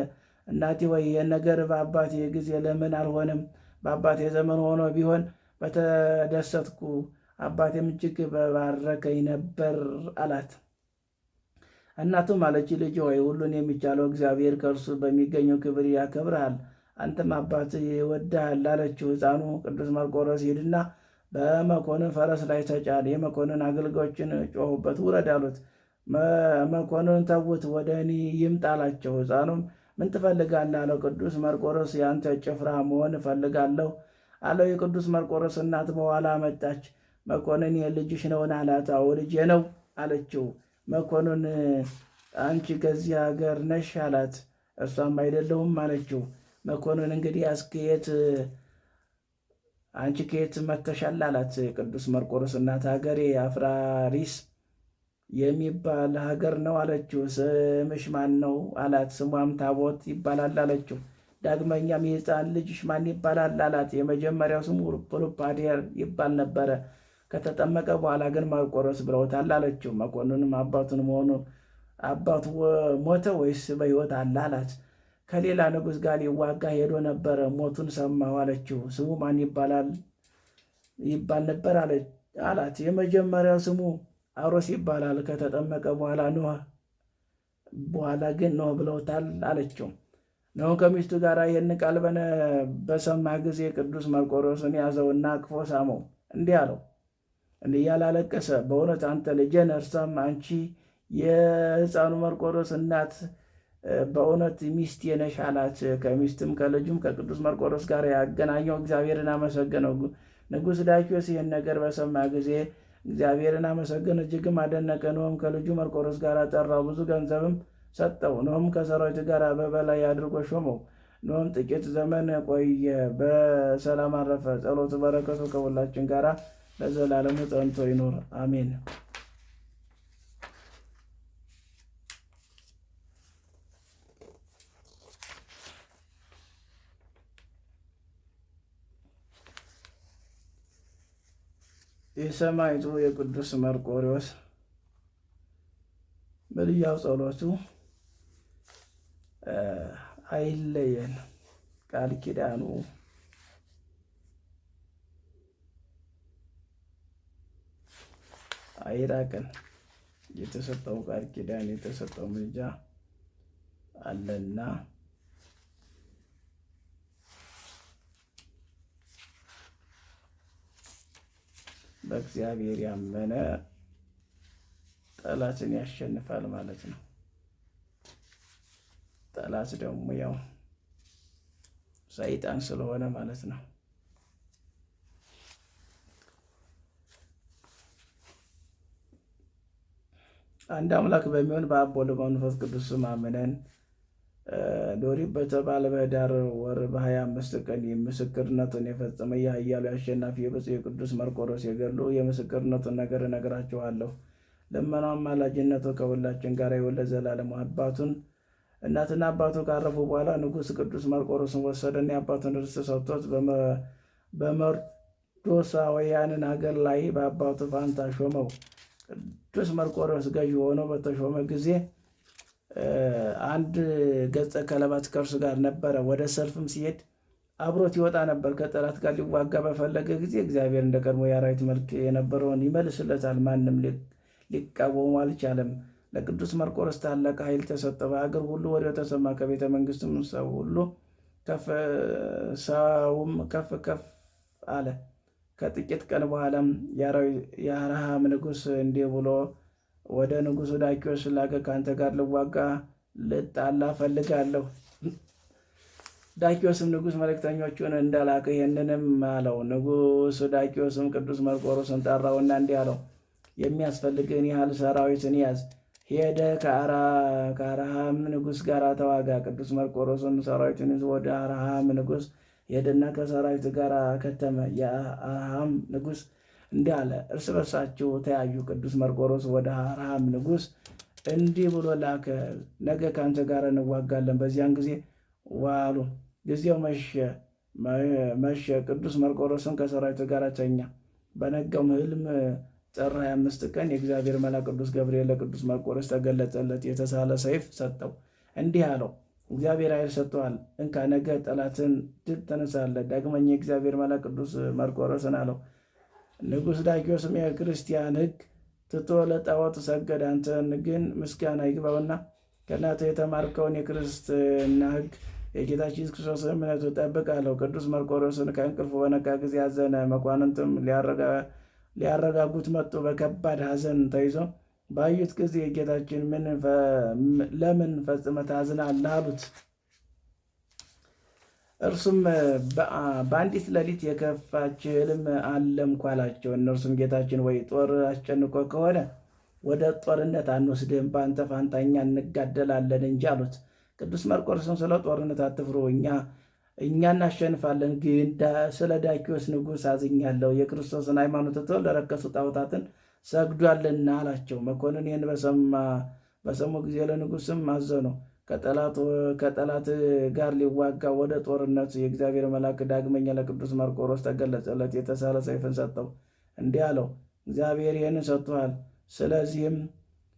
እናቴ ወይ ይህን ነገር በአባቴ ጊዜ ለምን አልሆነም? በአባቴ ዘመን ሆኖ ቢሆን በተደሰትኩ፣ አባቴም እጅግ በባረከኝ ነበር አላት። እናቱም አለች፣ ልጅ ሆይ ሁሉን የሚቻለው እግዚአብሔር ከእርሱ በሚገኘው ክብር ያከብርሃል፣ አንተም አባትህ ይወድሃል አለችው። ሕፃኑ ቅዱስ መርቆሬዎስ ሂድና በመኮንን ፈረስ ላይ ተጫን። የመኮንን አገልጋዮችን ጮኹበት፣ ውረድ አሉት። መኮንን ተዉት፣ ወደ እኔ ይምጣ አላቸው። ሕፃኑም ምን ትፈልጋለህ አለው። ቅዱስ መርቆሬዎስ የአንተ ጭፍራ መሆን እፈልጋለሁ አለው። የቅዱስ መርቆሬዎስ እናት በኋላ መጣች። መኮንን የልጅሽ ነውን አላት። አዎ ልጄ ነው አለችው። መኮንን አንቺ ከዚህ ሀገር ነሽ አላት። እርሷም አይደለሁም አለችው። መኮንን እንግዲህ አንቺ ከየት መተሻል አላት። ቅዱስ መርቆሬዎስ እናት ሀገሬ አፍራሪስ የሚባል ሀገር ነው አለችው። ስምሽ ማን ነው አላት። ስሟም ታቦት ይባላል አለችው። ዳግመኛም የሕፃን ልጅሽ ማን ይባላል አላት። የመጀመሪያው ስሙ ፕሉፓዴር ይባል ነበረ፣ ከተጠመቀ በኋላ ግን መርቆሬዎስ ብለውታል አለችው። መኮንንም አባቱ ሞተ ወይስ በሕይወት አለ አላት። ከሌላ ንጉሥ ጋር ሊዋጋ ሄዶ ነበረ፣ ሞቱን ሰማሁ አለችው። ስሙ ማን ይባል ነበር አላት። የመጀመሪያው ስሙ አሮስ ይባላል፣ ከተጠመቀ በኋላ ግን ኖህ ብለውታል አለችው። ኖህ ከሚስቱ ጋር ይህን ቃል በሰማ ጊዜ ቅዱስ መርቆሬዎስን ያዘውና አቅፎ ሳመው፣ እንዲህ አለው፣ እንዲህ እያላለቀሰ በእውነት አንተ ልጄ ነህ። እርሷም አንቺ የሕፃኑ መርቆሬዎስ እናት በእውነት ሚስቴ ነሽ አላት። ከሚስትም ከልጁም ከቅዱስ መርቆሬዎስ ጋር ያገናኘው እግዚአብሔርን አመሰገነው። ንጉሥ ዳኪዎስ ይህን ነገር በሰማ ጊዜ እግዚአብሔርን አመሰገነ፣ እጅግም አደነቀ። ኖህም ከልጁ መርቆሬዎስ ጋር ጠራው፣ ብዙ ገንዘብም ሰጠው። ኖህም ከሰራዊት ጋር በበላይ አድርጎ ሾመው። ኖህም ጥቂት ዘመን ቆየ፣ በሰላም አረፈ። ጸሎቱ በረከቱ ከሁላችን ጋር ለዘላለሙ ጸንቶ ይኖር አሜን። የሰማዕቱ የቅዱስ መርቆሬዎስ ምልጃው ጸሎቱ አይለየን፣ ቃል ኪዳኑ አይራቅን። የተሰጠው ቃል ኪዳን የተሰጠው ምልጃ አለና በእግዚአብሔር ያመነ ጠላትን ያሸንፋል ማለት ነው። ጠላት ደግሞ ያው ሰይጣን ስለሆነ ማለት ነው። አንድ አምላክ በሚሆን በአብ ወወልድ ወመንፈስ ቅዱስ ስም አምነን ዶሪት በተባለ በኅዳር ወር በ25 ቀን የምስክርነቱን የፈጸመ የኃያሉ የአሸናፊ የብፁዕ የቅዱስ መርቆሬዎስ የገድሉ የምስክርነቱን ነገር እነግራችኋለሁ። ልመናው አማላጅነቱ ከሁላችን ጋር ይሁን ለዘላለሙ። እናትና አባቱ ካረፉ በኋላ ንጉሥ ቅዱስ መርቆሬዎስን ወሰደና የአባቱን ርስት ሰጥቶት በመርዶሳውያንን ሀገር ላይ በአባቱ ፋንታ ሾመው። ቅዱስ መርቆሬዎስ ገዥ ሆኖ በተሾመ ጊዜ አንድ ገጸ ከለባት ከእርሱ ጋር ነበረ። ወደ ሰልፍም ሲሄድ አብሮት ይወጣ ነበር። ከጠላት ጋር ሊዋጋ በፈለገ ጊዜ እግዚአብሔር እንደ ቀድሞ የአራዊት መልክ የነበረውን ይመልስለታል። ማንም ሊቃወሙ አልቻለም። ለቅዱስ መርቆሬዎስ ታላቅ ኃይል ተሰጠ። በሀገር ሁሉ ወዲያው ተሰማ። ከቤተ መንግስትም ሰውም ከፍ ከፍ አለ። ከጥቂት ቀን በኋላም የአርሃም ንጉሥ እንዲህ ብሎ ወደ ንጉሡ ዳኪዎስ ላከ። ከአንተ ጋር ልዋጋ ልጣላ ፈልጋለሁ። ዳኪዎስም ንጉሥ መልእክተኞቹን እንዳላከ ይህንንም አለው። ንጉሥ ዳኪዎስም ቅዱስ መርቆሬዎስን ጠራውና እንዲህ አለው፣ የሚያስፈልግህን ያህል ሰራዊትን ያዝ፣ ሄደ ከአርሃም ንጉሥ ጋር ተዋጋ። ቅዱስ መርቆሬዎስም ሰራዊትን ይዞ ወደ አርሃም ንጉሥ ሄደና ከሰራዊት ጋር ከተመ። የአርሃም ንጉሥ እንዲህ አለ፣ እርስ በርሳቸው ተያዩ። ቅዱስ መርቆሬዎስ ወደ አርሃም ንጉሥ እንዲህ ብሎ ላከ፣ ነገ ከአንተ ጋር እንዋጋለን። በዚያን ጊዜ ዋሉ። ጊዜው መሸ። ቅዱስ መርቆሬዎስም ከሰራዊቱ ጋር ተኛ። በነጋውም ሕልም ጥር 25 ቀን የእግዚአብሔር መልአክ ቅዱስ ገብርኤል ለቅዱስ መርቆሬዎስ ተገለጸለት። የተሳለ ሰይፍ ሰጠው፣ እንዲህ አለው፣ እግዚአብሔር ኃይል ሰጥቶሃል። እንካ፣ ነገ ጠላትን ድል ትነሳለህ። ዳግመኛ የእግዚአብሔር መልአክ ቅዱስ መርቆሬዎስን አለው፣ ንጉሥ ዳክዮስም የክርስቲያን ሕግ ትቶ ለጣዖት ሰገደ። አንተን ግን ምስጋና ይግባውና ከእናትህ የተማርከውን የክርስትና ሕግ የጌታችን ኢየሱስ ክርስቶስ እምነቱ ጠብቃለሁ። ቅዱስ መርቆሬዎስን ከእንቅልፉ በነቃ ጊዜ አዘነ። መኳንንትም ሊያረጋጉት መጡ። በከባድ ሐዘን ተይዞ ባዩት ጊዜ ጌታችን ለምን ፈጽመህ ታዝናለህ አሉት። እርሱም በአንዲት ሌሊት የከፋች ሕልም አለምኩ አላቸው። እነርሱም ጌታችን ወይ ጦር አስጨንቆ ከሆነ ወደ ጦርነት አንወስድህም፣ በአንተ ፋንታ እኛ እንጋደላለን እንጂ አሉት። ቅዱስ መርቆሬዎስም ስለ ጦርነት አትፍሩ፣ እኛ እናሸንፋለን፣ ግን ስለ ዳክዮስ ንጉሥ አዝኛለሁ፣ የክርስቶስን ሃይማኖት ትቶ ለረከሱ ጣዖታትን ሰግዷልና አላቸው። መኮንን ይህን በሰሙ ጊዜ ለንጉሥም አዘኑ። ከጠላት ጋር ሊዋጋ ወደ ጦርነት የእግዚአብሔር መልአክ ዳግመኛ ለቅዱስ መርቆሬዎስ ተገለጸለት። የተሳለ ሰይፍን ሰጠው፣ እንዲህ አለው፣ እግዚአብሔር ይህንን ሰጥቶሃል። ስለዚህም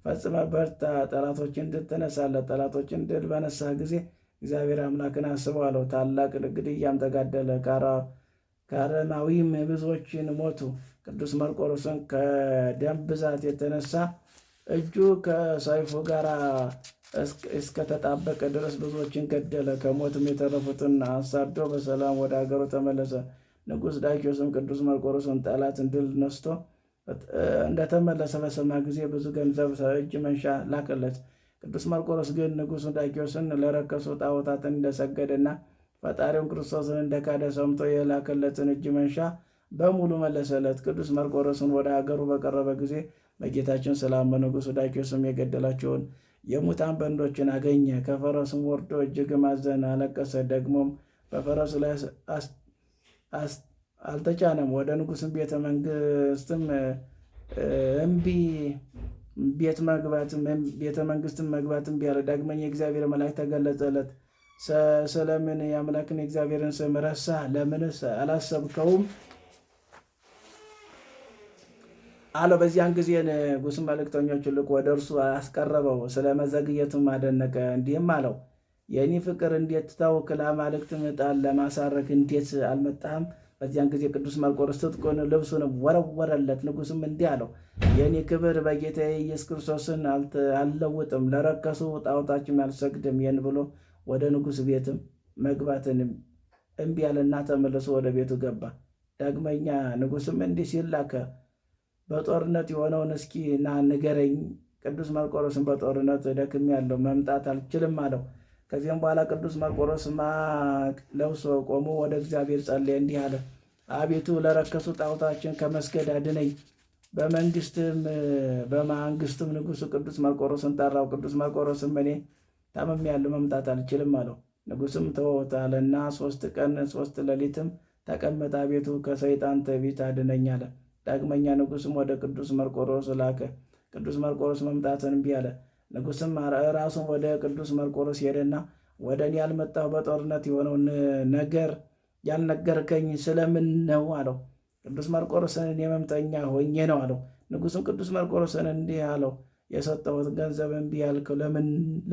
ፈጽመ በርታ፣ ጠላቶችን ድል ትነሳለህ። ጠላቶችን ድል በነሳህ ጊዜ እግዚአብሔር አምላክን አስበው አለው። ታላቅ ግድያም ተጋደለ። ከአረማዊም ብዙዎችን ሞቱ። ቅዱስ መርቆሬዎስን ከደም ብዛት የተነሳ እጁ ከሰይፉ ጋር እስከተጣበቀ ድረስ ብዙዎችን ገደለ። ከሞትም የተረፉትን አሳዶ በሰላም ወደ ሀገሩ ተመለሰ። ንጉሥ ዳክዮስም ቅዱስ መርቆሬዎስን ጠላትን ድል ነስቶ እንደተመለሰ በሰማ ጊዜ ብዙ ገንዘብ እጅ መንሻ ላከለት። ቅዱስ መርቆሬዎስ ግን ንጉሡ ዳክዮስን ለረከሱ ጣዖታትን እንደሰገደና ፈጣሪውን ክርስቶስን እንደካደ ሰምቶ የላከለትን እጅ መንሻ በሙሉ መለሰለት። ቅዱስ መርቆሬዎስን ወደ ሀገሩ በቀረበ ጊዜ በጌታችን ስላመነ ንጉሡ ዳክዮስም የገደላቸውን የሙታን በንዶችን አገኘ። ከፈረሱም ወርዶ እጅግም አዘነ፣ አለቀሰ። ደግሞም በፈረሱ ላይ አልተጫነም። ወደ ንጉሥም ቤተ መንግስትም ቤተ መንግስትም መግባት እምቢ አለ። ዳግመኛ የእግዚአብሔር መልአክ ተገለጸለት። ስለምን የአምላክን የእግዚአብሔርን ስም ረሳህ? ለምንስ አላሰብከውም አለው። በዚያን ጊዜ ንጉሥ መልእክተኞቹን ልኮ ወደ እርሱ አስቀረበው። ስለ መዘግየቱም አደነቀ። እንዲህም አለው፣ የእኔ ፍቅር እንዴት ተውክ? ለአማልክት ዕጣን ለማሳረግ እንዴት አልመጣህም? በዚያን ጊዜ ቅዱስ መርቆሬዎስ ትጥቁን ልብሱንም ወረወረለት። ንጉሥም እንዲህ አለው፣ የእኔ ክብር በጌታዬ ኢየሱስ ክርስቶስን አልለውጥም፣ ለረከሱ ጣዖታችም አልሰግድም። ይህን ብሎ ወደ ንጉሥ ቤትም መግባትን እምቢ አለና ተመልሶ ወደ ቤቱ ገባ። ዳግመኛ ንጉሥም እንዲህ ሲል ላከ፣ በጦርነት የሆነውን እስኪ ና ንገረኝ። ቅዱስ መርቆሬዎስን በጦርነት ደክሜያለሁ፣ መምጣት አልችልም አለው። ከዚያም በኋላ ቅዱስ መርቆሬዎስ ማቅ ለብሶ ቆሞ ወደ እግዚአብሔር ጸለየ፣ እንዲህ አለ፣ አቤቱ ለረከሱ ጣዖታችን ከመስገድ አድነኝ። በማንግስቱም ንጉሡ ቅዱስ መርቆሬዎስን ጠራው። ቅዱስ መርቆሬዎስም እኔ ታምሜያለሁ፣ መምጣት አልችልም አለው። ንጉሥም ተወውት አለና 3 ቀን 3 ሌሊትም ተቀመጠ። አቤቱ ከሰይጣን ትዕቢት አድነኝ አለ። ዳግመኛ ንጉሥም ወደ ቅዱስ መርቆሬዎስ ላከ። ቅዱስ መርቆሬዎስ መምጣትን እምቢ አለ። ንጉሥም ራሱን ወደ ቅዱስ መርቆሬዎስ ሄደና ወደ እኔ ያልመጣሁ በጦርነት የሆነውን ነገር ያልነገርከኝ ስለምን ነው አለው። ቅዱስ መርቆሬዎስን እኔ ሕመምተኛ ሆኜ ነው አለው። ንጉሥም ቅዱስ መርቆሬዎስን እንዲህ አለው፣ የሰጠሁት ገንዘብ እምቢ ያልከው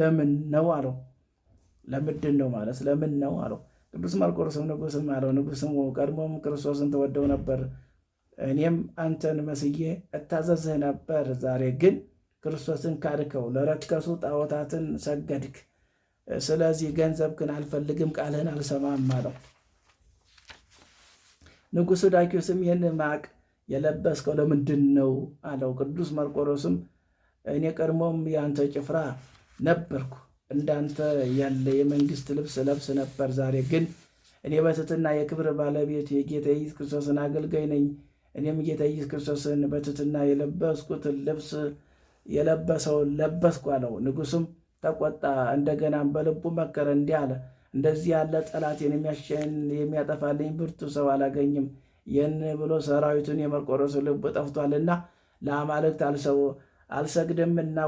ለምን ነው አለው። ለምንድን ነው ማለት ለምን ነው አለው። ቅዱስ መርቆሬዎስም ንጉሥም አለው፣ ንጉሥም ቀድሞም ክርስቶስን ተወደው ነበር፣ እኔም አንተን መስዬ እታዘዝህ ነበር። ዛሬ ግን ክርስቶስን ካድከው፣ ለረከሱ ጣዖታትን ሰገድክ። ስለዚህ ገንዘብክን አልፈልግም፣ ቃልህን አልሰማም አለው። ንጉሡ ዳክዮስም ይህን ማቅ የለበስከው ለምንድን ነው አለው። ቅዱስ መርቆሬዎስም እኔ ቀድሞም የአንተ ጭፍራ ነበርኩ፣ እንዳንተ ያለ የመንግስት ልብስ ለብስ ነበር። ዛሬ ግን እኔ በትሕትና የክብር ባለቤት የጌታ ኢየሱስ ክርስቶስን አገልጋይ ነኝ። እኔም ጌታ ኢየሱስ ክርስቶስን በትሕትና የለበስኩትን ልብስ የለበሰውን ለበስኩ አለው። ንጉሡም ተቆጣ። እንደገናም በልቡ መከረ፣ እንዲህ አለ፣ እንደዚህ ያለ ጠላቴን የሚያጠፋልኝ ብርቱ ሰው አላገኝም። ይህን ብሎ ሰራዊቱን የመርቆሬዎስ ልብ ጠፍቷልና ለአማልክት አልሰገደምና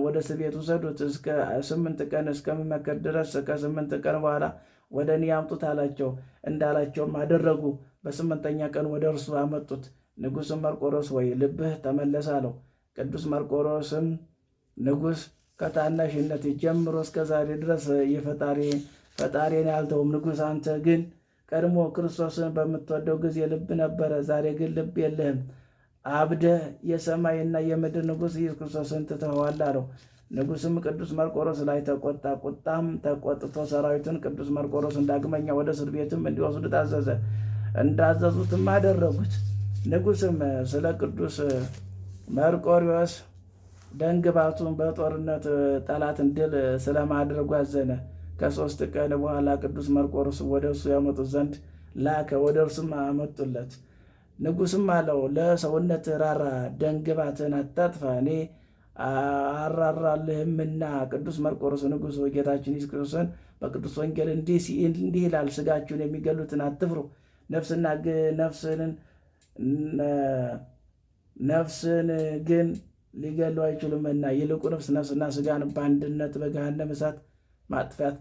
ወደ እስር ቤት ውሰዱት፣ እስከ 8 ቀን እስከሚመከር ድረስ ከ8 ቀን በኋላ ወደ እኔ ያምጡት አላቸው። እንዳላቸውም አደረጉ። በ8ኛ ቀን ወደ እርሱ አመጡት። ንጉሥም መርቆሬዎስ ወይ ልብህ ተመለሰ አለው። ቅዱስ መርቆሬዎስም ንጉሥ ከታናሽነት ጀምሮ እስከ ዛሬ ድረስ ፈጣሪን ያልተውም። ንጉሥ አንተ ግን ቀድሞ ክርስቶስን በምትወደው ጊዜ ልብ ነበረ፣ ዛሬ ግን ልብ የለህም። አብደህ የሰማይና የምድር ንጉሥ ኢየሱስ ክርስቶስን ትተኸዋል አለው። ንጉሥም ቅዱስ መርቆሬዎስ ላይ ተቆጣ። ቁጣም ተቆጥቶ ሰራዊቱን ቅዱስ መርቆሬዎስን ዳግመኛ ወደ እስር ቤትም እንዲወስዱት አዘዘ። እንዳዘዙትም አደረጉት። ንጉሥም ስለ ቅዱስ መርቆሬዎስ ደንግባቱን በጦርነት ጠላትን ድል ስለማድረጉ አዘነ። ከ3 ቀን በኋላ ቅዱስ መርቆሬዎስ ወደ እርሱ ያመጡት ዘንድ ላከ። ወደ እርሱም አመጡለት። ንጉሥም አለው፣ ለሰውነት ራራ፣ ደንግባትን አታጥፋ፣ እኔ አራራልህምና። ቅዱስ መርቆሬዎስ ንጉሥ ጌታችን ኢየሱስ ክርስቶስን በቅዱስ ወንጌል እንዲህ ይላል፣ ሥጋችሁን የሚገሉትን አትፍሩ፣ ነፍስን ግን ሊገሉ አይችሉምና፣ ይልቁንስ ነፍስና ሥጋን በአንድነት በገሃነመ እሳት ማጥፋት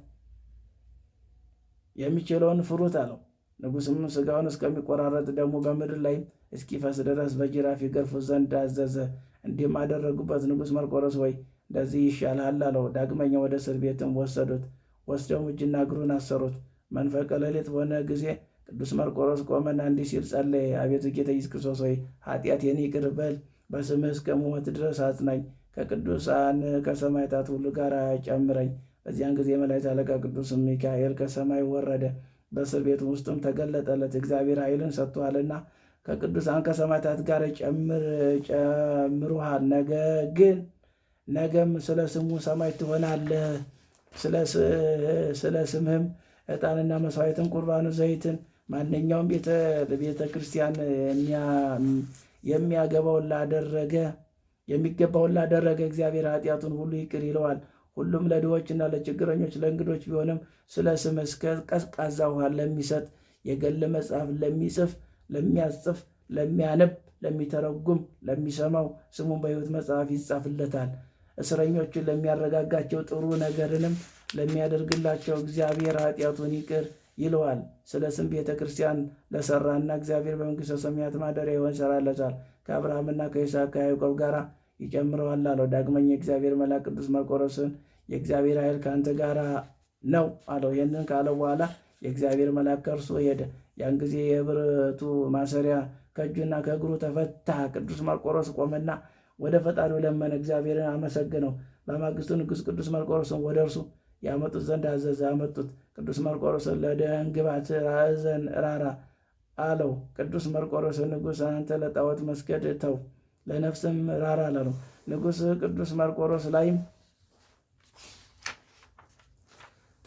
የሚችለውን ፍሩት አለው። ንጉሥም ሥጋውን እስከሚቆራረጥ ደግሞ በምድር ላይ እስኪፈስ ድረስ በጅራፍ ይገርፉት ዘንድ አዘዘ። እንዲህም አደረጉበት። ንጉሥ መርቆሬዎስ ወይ እንደዚህ ይሻልሃል አለው። ዳግመኛ ወደ እስር ቤትም ወሰዱት። ወስደውም እጅና እግሩን አሰሩት። መንፈቀ ሌሊት በሆነ ጊዜ ቅዱስ መርቆሬዎስ ቆመና እንዲህ ሲል ጸለየ። አቤቱ ጌታ ኢየሱስ ክርስቶስ ሆይ ኃጢአቴን ይቅር በል፣ በስምህ እስከ ሞት ድረስ አጽናኝ፣ ከቅዱሳን ከሰማዕታት ሁሉ ጋር ጨምረኝ። በዚያን ጊዜ የመላእክት አለቃ ቅዱስ ሚካኤል ከሰማይ ወረደ፣ በእስር ቤት ውስጥም ተገለጠለት። እግዚአብሔር ኃይልን ሰጥቶሃልና ከቅዱሳን ከሰማዕታት ጋር ጨምሩሃል። ነገም ስለ ስሙ ሰማዕት ትሆናለህ። ስለ ስምህም ዕጣንና መሥዋዕትን፣ ቁርባኑ፣ ዘይትን ማንኛውም ቤተ ክርስቲያን የሚገባውን ላደረገ እግዚአብሔር ኃጢአቱን ሁሉ ይቅር ይለዋል። ሁሉም ለድሆችና ለችግረኞች ለእንግዶች ቢሆንም ስለ ስምህ እስከ ቀዝቃዛ ውሃ ለሚሰጥ፣ የገድል መጽሐፍ ለሚጽፍ፣ ለሚያጽፍ፣ ለሚያነብ፣ ለሚተረጉም፣ ለሚሰማው ስሙን በሕይወት መጽሐፍ ይጻፍለታል። እስረኞችን ለሚያረጋጋቸው፣ ጥሩ ነገርንም ለሚያደርግላቸው እግዚአብሔር ኃጢአቱን ይቅር ይለዋል። ስለ ስም ቤተ ክርስቲያን ለሠራና እግዚአብሔር በመንግሥተ ሰማያት ማደሪያ ይሰራለታል። ከአብርሃምና ከይስሐቅ ከያዕቆብ ጋር ይጨምረዋል አለው። ዳግመኛ የእግዚአብሔር መልአክ ቅዱስ መርቆሬዎስን የእግዚአብሔር ኃይል ከአንተ ጋር ነው አለው። ይህንን ካለው በኋላ የእግዚአብሔር መልአክ ከእርሱ ሄደ። ያን ጊዜ የብረቱ ማሰሪያ ከእጁና ከእግሩ ተፈታ። ቅዱስ መርቆሬዎስ ቆመና ወደ ፈጣሪው ለመነ፣ እግዚአብሔርን አመሰግነው። በማግስቱ ንጉሥ ቅዱስ መርቆሬዎስን ወደ እርሱ ያመጡት ዘንድ አዘዘ። አመጡት። ቅዱስ መርቆሬዎስን ለደንግባት ራዘን ራራ አለው። ቅዱስ መርቆሬዎስ ንጉሥ አንተ ለጣዖት መስገድ ተው፣ ለነፍስም ራራ አለው። ንጉሥ ቅዱስ መርቆሬዎስ ላይም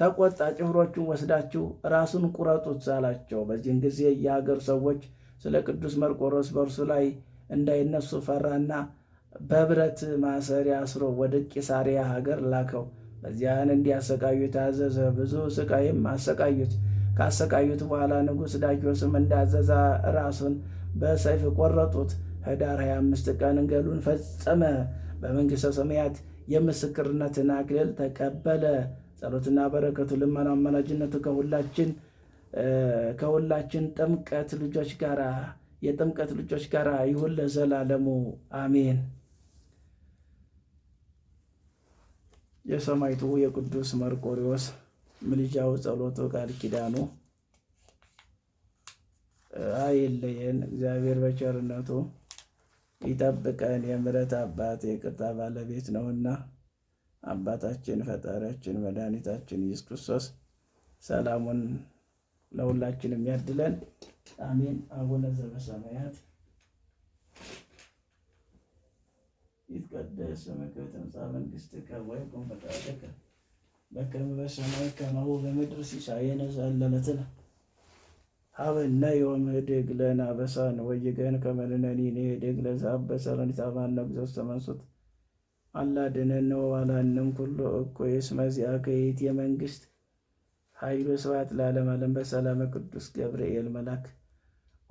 ተቆጣ። ጭፍሮቹን ወስዳችሁ ራሱን ቁረጡት አላቸው። በዚህን ጊዜ የሀገር ሰዎች ስለ ቅዱስ መርቆሬዎስ በእርሱ ላይ እንዳይነሱ ፈራና በብረት ማሰሪያ አስሮ ወደ ቂሳሪያ ሀገር ላከው። በዚያን እንዲያሰቃዩት አዘዘ። ብዙ ስቃይም አሰቃዩት። ካሰቃዩት በኋላ ንጉሥ ዳኪዎስም እንዳዘዛ ራሱን በሰይፍ ቆረጡት። ኅዳር 25 ቀን ገድሉን ፈጸመ። በመንግሥተ ሰማያት የምስክርነትን አክሊል ተቀበለ። ጸሎትና በረከቱ፣ ልመና፣ አማላጅነቱ ከሁላችን የጥምቀት ልጆች ጋር ይሁን ለዘላለሙ አሜን። የሰማዕቱ የቅዱስ መርቆሬዎስ ምልጃው፣ ጸሎቱ፣ ቃል ኪዳኑ አይለየን። እግዚአብሔር በቸርነቱ ይጠብቀን። የምሕረት አባት የይቅርታ ባለቤት ነውና አባታችን ፈጣሪያችን መድኃኒታችን ኢየሱስ ክርስቶስ ሰላሙን ለሁላችንም ያድለን። አሜን። አቡነ ዘበሰማያት ይትቀደስ ስምከ ትምጻእ መንግሥትከ ወይኩን ፈቃድከ በከመ በሰማይ ከማሁ በምድር ሲሳየነ ዘለለትነ ሀበነ ዮም ኅድግ ለነ አበሳነ ወጌጋየነ ከመ ንሕነኒ ንኅድግ ለዘአበሰ ለነ ኢታብአነ እግዚኦስተ መንሱት አላድኅነነ ወባልሐነም ኩሎ እኩይ እስመ ዚአከ ይእቲ መንግሥት ኃይል ወስብሐት ለዓለመ ዓለም። በሰላመ ቅዱስ ገብርኤል መልአክ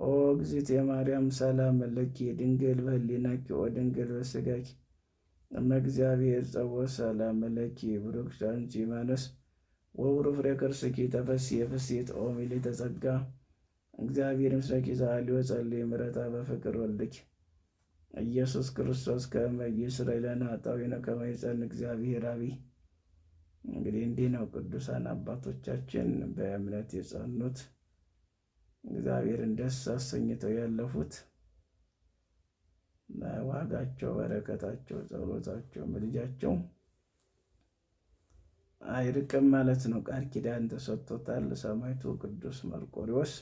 ኦ እግዝእትየ ማርያም ሰላም ለኪ ድንግል በህሊናኪ ወድንግል በሥጋኪ እመ እግዚአብሔር ጸወ ሰላም ለኪ ብሩክት አንቲ እምአንስት ወቡሩክ ፍሬ ከርሥኪ ተፈሥሒ ፍሥሕት ኦ ምልዕተ ጸጋ እግዚአብሔር ምስለኪ ዛሊዮ ጸልይ ምሕረታ በፍቅር ወልድኪ ኢየሱስ ክርስቶስ ከመ ይስረይ ለነ ኃጣውኢነ ከመ ይጸን እግዚአብሔር አብይ። እንግዲህ እንዲህ ነው ቅዱሳን አባቶቻችን በእምነት የጸኑት፣ እግዚአብሔርን ደስ አሰኝተው ያለፉት። ዋጋቸው፣ በረከታቸው፣ ጸሎታቸው፣ ምልጃቸው አይርቅም ማለት ነው። ቃል ኪዳን ተሰጥቶታል ሰማዕቱ ቅዱስ መርቆሬዎስ።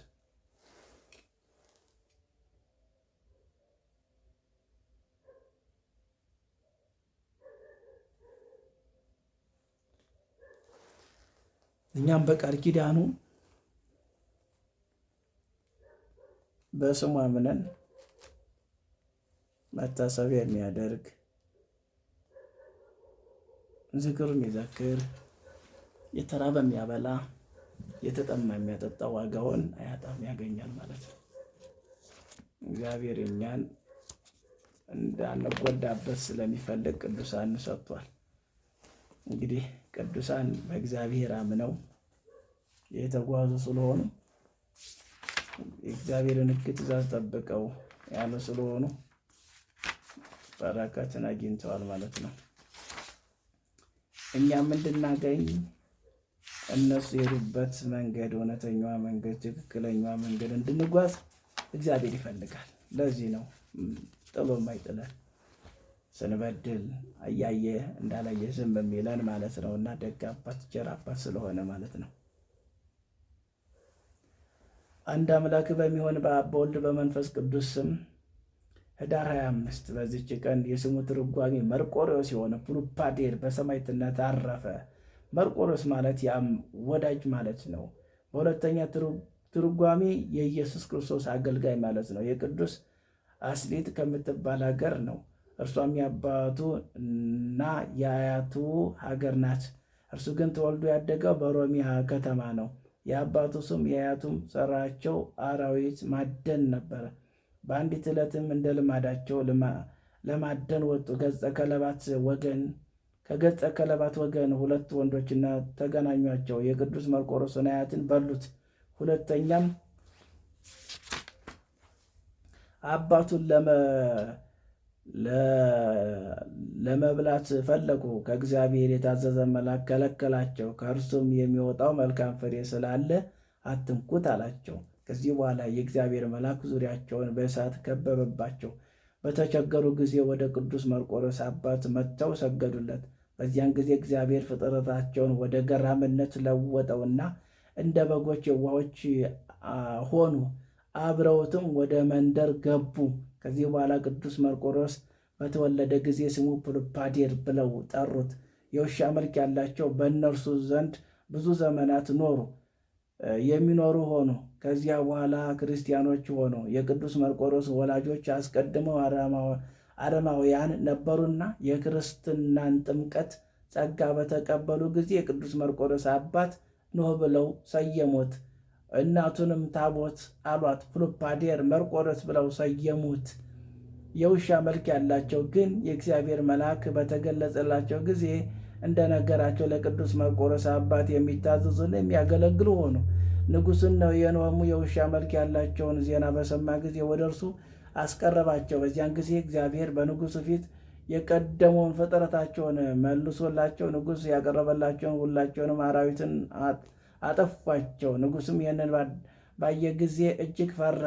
እኛም በቃል ኪዳኑ በስሙ አምነን መታሰቢያ የሚያደርግ ዝክሩን የሚዘክር የተራበ የሚያበላ የተጠማ የሚያጠጣ ዋጋውን አያጣም፣ ያገኛል ማለት ነው። እግዚአብሔር እኛን እንዳንጎዳበት ስለሚፈልግ ቅዱሳን ሰጥቷል። እንግዲህ ቅዱሳን በእግዚአብሔር አምነው የተጓዙ ስለሆኑ የእግዚአብሔርን ሕግ ትእዛዝ ጠብቀው ያሉ ስለሆኑ በረከትን አግኝተዋል ማለት ነው። እኛም እንድናገኝ እነሱ የሄዱበት መንገድ እውነተኛዋ መንገድ፣ ትክክለኛዋ መንገድ እንድንጓዝ እግዚአብሔር ይፈልጋል። ለዚህ ነው ጥሎ የማይጥለን፣ ስንበድል እያየ እንዳላየ ዝም የሚለን ማለት ነው። እና ደግ አባት ቸር አባት ስለሆነ ማለት ነው። አንድ አምላክ በሚሆን በአብ በወልድ በመንፈስ ቅዱስ ስም ኅዳር 25 በዚች ቀን የስሙ ትርጓሜ መርቆሬዎስ የሆነ ፕሉፓዴር በሰማዕትነት አረፈ። መርቆሬዎስ ማለት ያም ወዳጅ ማለት ነው። በሁለተኛ ትርጓሜ የኢየሱስ ክርስቶስ አገልጋይ ማለት ነው። የቅዱስ አስሊጥ ከምትባል ሀገር ነው። እርሷም የአባቱ እና የአያቱ ሀገር ናት። እርሱ ግን ተወልዶ ያደገው በሮሚያ ከተማ ነው። የአባቱ ስም የአያቱም ሥራቸው አራዊት ማደን ነበረ። በአንዲት ዕለትም እንደ ልማዳቸው ለማደን ወጡ። ከገጸ ከለባት ወገን ሁለት ወንዶችና ተገናኟቸው። የቅዱስ መርቆሬዎስን አያትን በሉት። ሁለተኛም አባቱን ለመብላት ፈለጉ። ከእግዚአብሔር የታዘዘ መልአክ ከለከላቸው። ከእርሱም የሚወጣው መልካም ፍሬ ስላለ አትንኩት አላቸው። ከዚህ በኋላ የእግዚአብሔር መልአክ ዙሪያቸውን በእሳት ከበበባቸው። በተቸገሩ ጊዜ ወደ ቅዱስ መርቆሬዎስ አባት መጥተው ሰገዱለት። በዚያን ጊዜ እግዚአብሔር ፍጥረታቸውን ወደ ገራምነት ለወጠውና እንደ በጎች የዋሆች ሆኑ። አብረውትም ወደ መንደር ገቡ። ከዚህ በኋላ ቅዱስ መርቆሬዎስ በተወለደ ጊዜ ስሙ ፕሉፓዴር ብለው ጠሩት። የውሻ መልክ ያላቸው በእነርሱ ዘንድ ብዙ ዘመናት የሚኖሩ ሆኑ። ከዚያ በኋላ ክርስቲያኖች ሆኑ። የቅዱስ መርቆሬዎስ ወላጆች አስቀድመው አረማውያን ነበሩና የክርስትናን ጥምቀት ጸጋ በተቀበሉ ጊዜ የቅዱስ መርቆሬዎስ አባት ኖህ ብለው ሰየሙት። እናቱንም ታቦት አሏት። ፕሉፓዴር መርቆሬዎስ ብለው ሰየሙት። የውሻ መልክ ያላቸው ግን የእግዚአብሔር መልአክ በተገለጸላቸው ጊዜ እንደነገራቸው ለቅዱስ መርቆሬዎስ አባት የሚታዘዙን የሚያገለግሉ ሆኑ። ንጉሥን ነው የኖሙ የውሻ መልክ ያላቸውን ዜና በሰማ ጊዜ ወደ እርሱ አስቀረባቸው። በዚያን ጊዜ እግዚአብሔር በንጉሡ ፊት የቀደመውን ፍጥረታቸውን መልሶላቸው ንጉሥ ያቀረበላቸውን ሁላቸውንም አራዊትን አጠፏቸው። ንጉሥም ይህንን ባየ ጊዜ እጅግ ፈራ።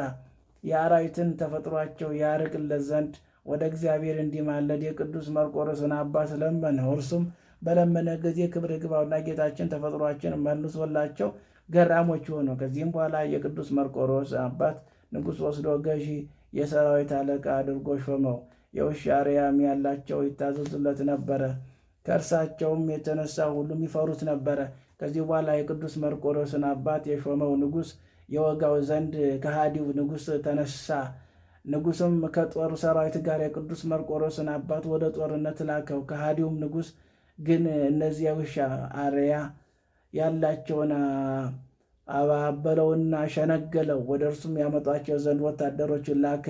የአራዊትን ተፈጥሯቸው ያርቅለት ዘንድ ወደ እግዚአብሔር እንዲማለድ የቅዱስ መርቆሬዎስን አባት ለመነው። እርሱም በለመነ ጊዜ ክብር ይግባውና ጌታችን ተፈጥሯችን መልሶላቸው ገራሞች ሆኑ። ከዚህም በኋላ የቅዱስ መርቆሬዎስ አባት ንጉሥ ወስዶ ገዢ፣ የሰራዊት አለቃ አድርጎ ሾመው። የውሻ አርያም ያላቸው ይታዘዙለት ነበረ። ከእርሳቸውም የተነሳ ሁሉም ይፈሩት ነበረ። ከዚህ በኋላ የቅዱስ መርቆሬዎስን አባት የሾመው ንጉሥ የወጋው ዘንድ ከሃዲው ንጉሥ ተነሳ። ንጉሥም ከጦር ሰራዊት ጋር የቅዱስ መርቆሬዎስን አባት ወደ ጦርነት ላከው። ከሃዲውም ንጉሥ ግን እነዚያ ውሻ አርያ ያላቸውን አባበለውና ሸነገለው። ወደ እርሱም ያመጧቸው ዘንድ ወታደሮችን ላከ።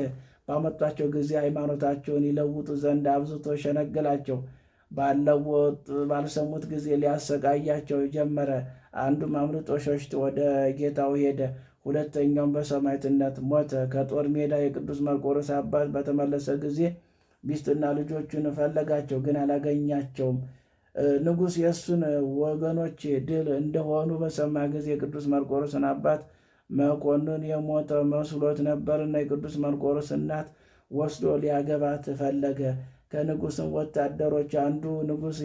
ባመጧቸው ጊዜ ሃይማኖታቸውን ይለውጡ ዘንድ አብዝቶ ሸነገላቸው። ባልሰሙት ጊዜ ሊያሰቃያቸው ጀመረ። አንዱም አምልጦ ሸሽቶ ወደ ጌታው ሄደ። ሁለተኛውም በሰማዕትነት ሞተ። ከጦር ሜዳ የቅዱስ መርቆሬዎስ አባት በተመለሰ ጊዜ ሚስቱና ልጆቹን ፈለጋቸው፣ ግን አላገኛቸውም። ንጉሥ የእሱን ወገኖች ድል እንደሆኑ በሰማ ጊዜ የቅዱስ መርቆሬዎስን አባት መኮንን የሞተ መስሎት ነበርና የቅዱስ መርቆሬዎስ እናት ወስዶ ሊያገባት ፈለገ። ከንጉሥም ወታደሮች አንዱ ንጉሥ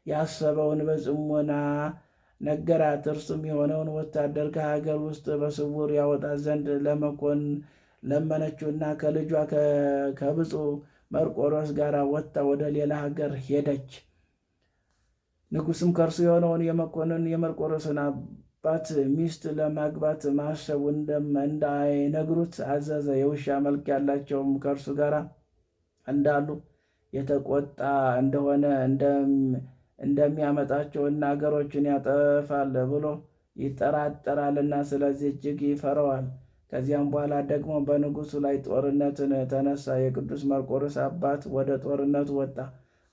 ያሰበውን በጽሞና ነገራት። እርሱም የሆነውን ወታደር ከሀገር ውስጥ በስውር ያወጣት ዘንድ ለመኮንን ለመነችውና ከልጇ ከብፁዕ መርቆሬዎስ ጋር ወጥታ ወደ ሌላ ሀገር ሄደች። ንጉሥም ከእርሱ የሆነውን የመርቆሬዎስን አባት ሚስት ለማግባት ማሰቡ እንዳይነግሩት አዘዘ። የውሻ መልክ ያላቸውም ከእርሱ ጋር እንዳሉ የተቆጣ እንደሆነ እንደሚያመጣቸውና አገሮችን ያጠፋል ብሎ ይጠራጠራልና ስለዚህ እጅግ ይፈረዋል። ከዚያም በኋላ ደግሞ በንጉሡ ላይ ጦርነትን ተነሳ። የቅዱስ መርቆሬዎስ አባት ወደ ጦርነቱ ወጣ።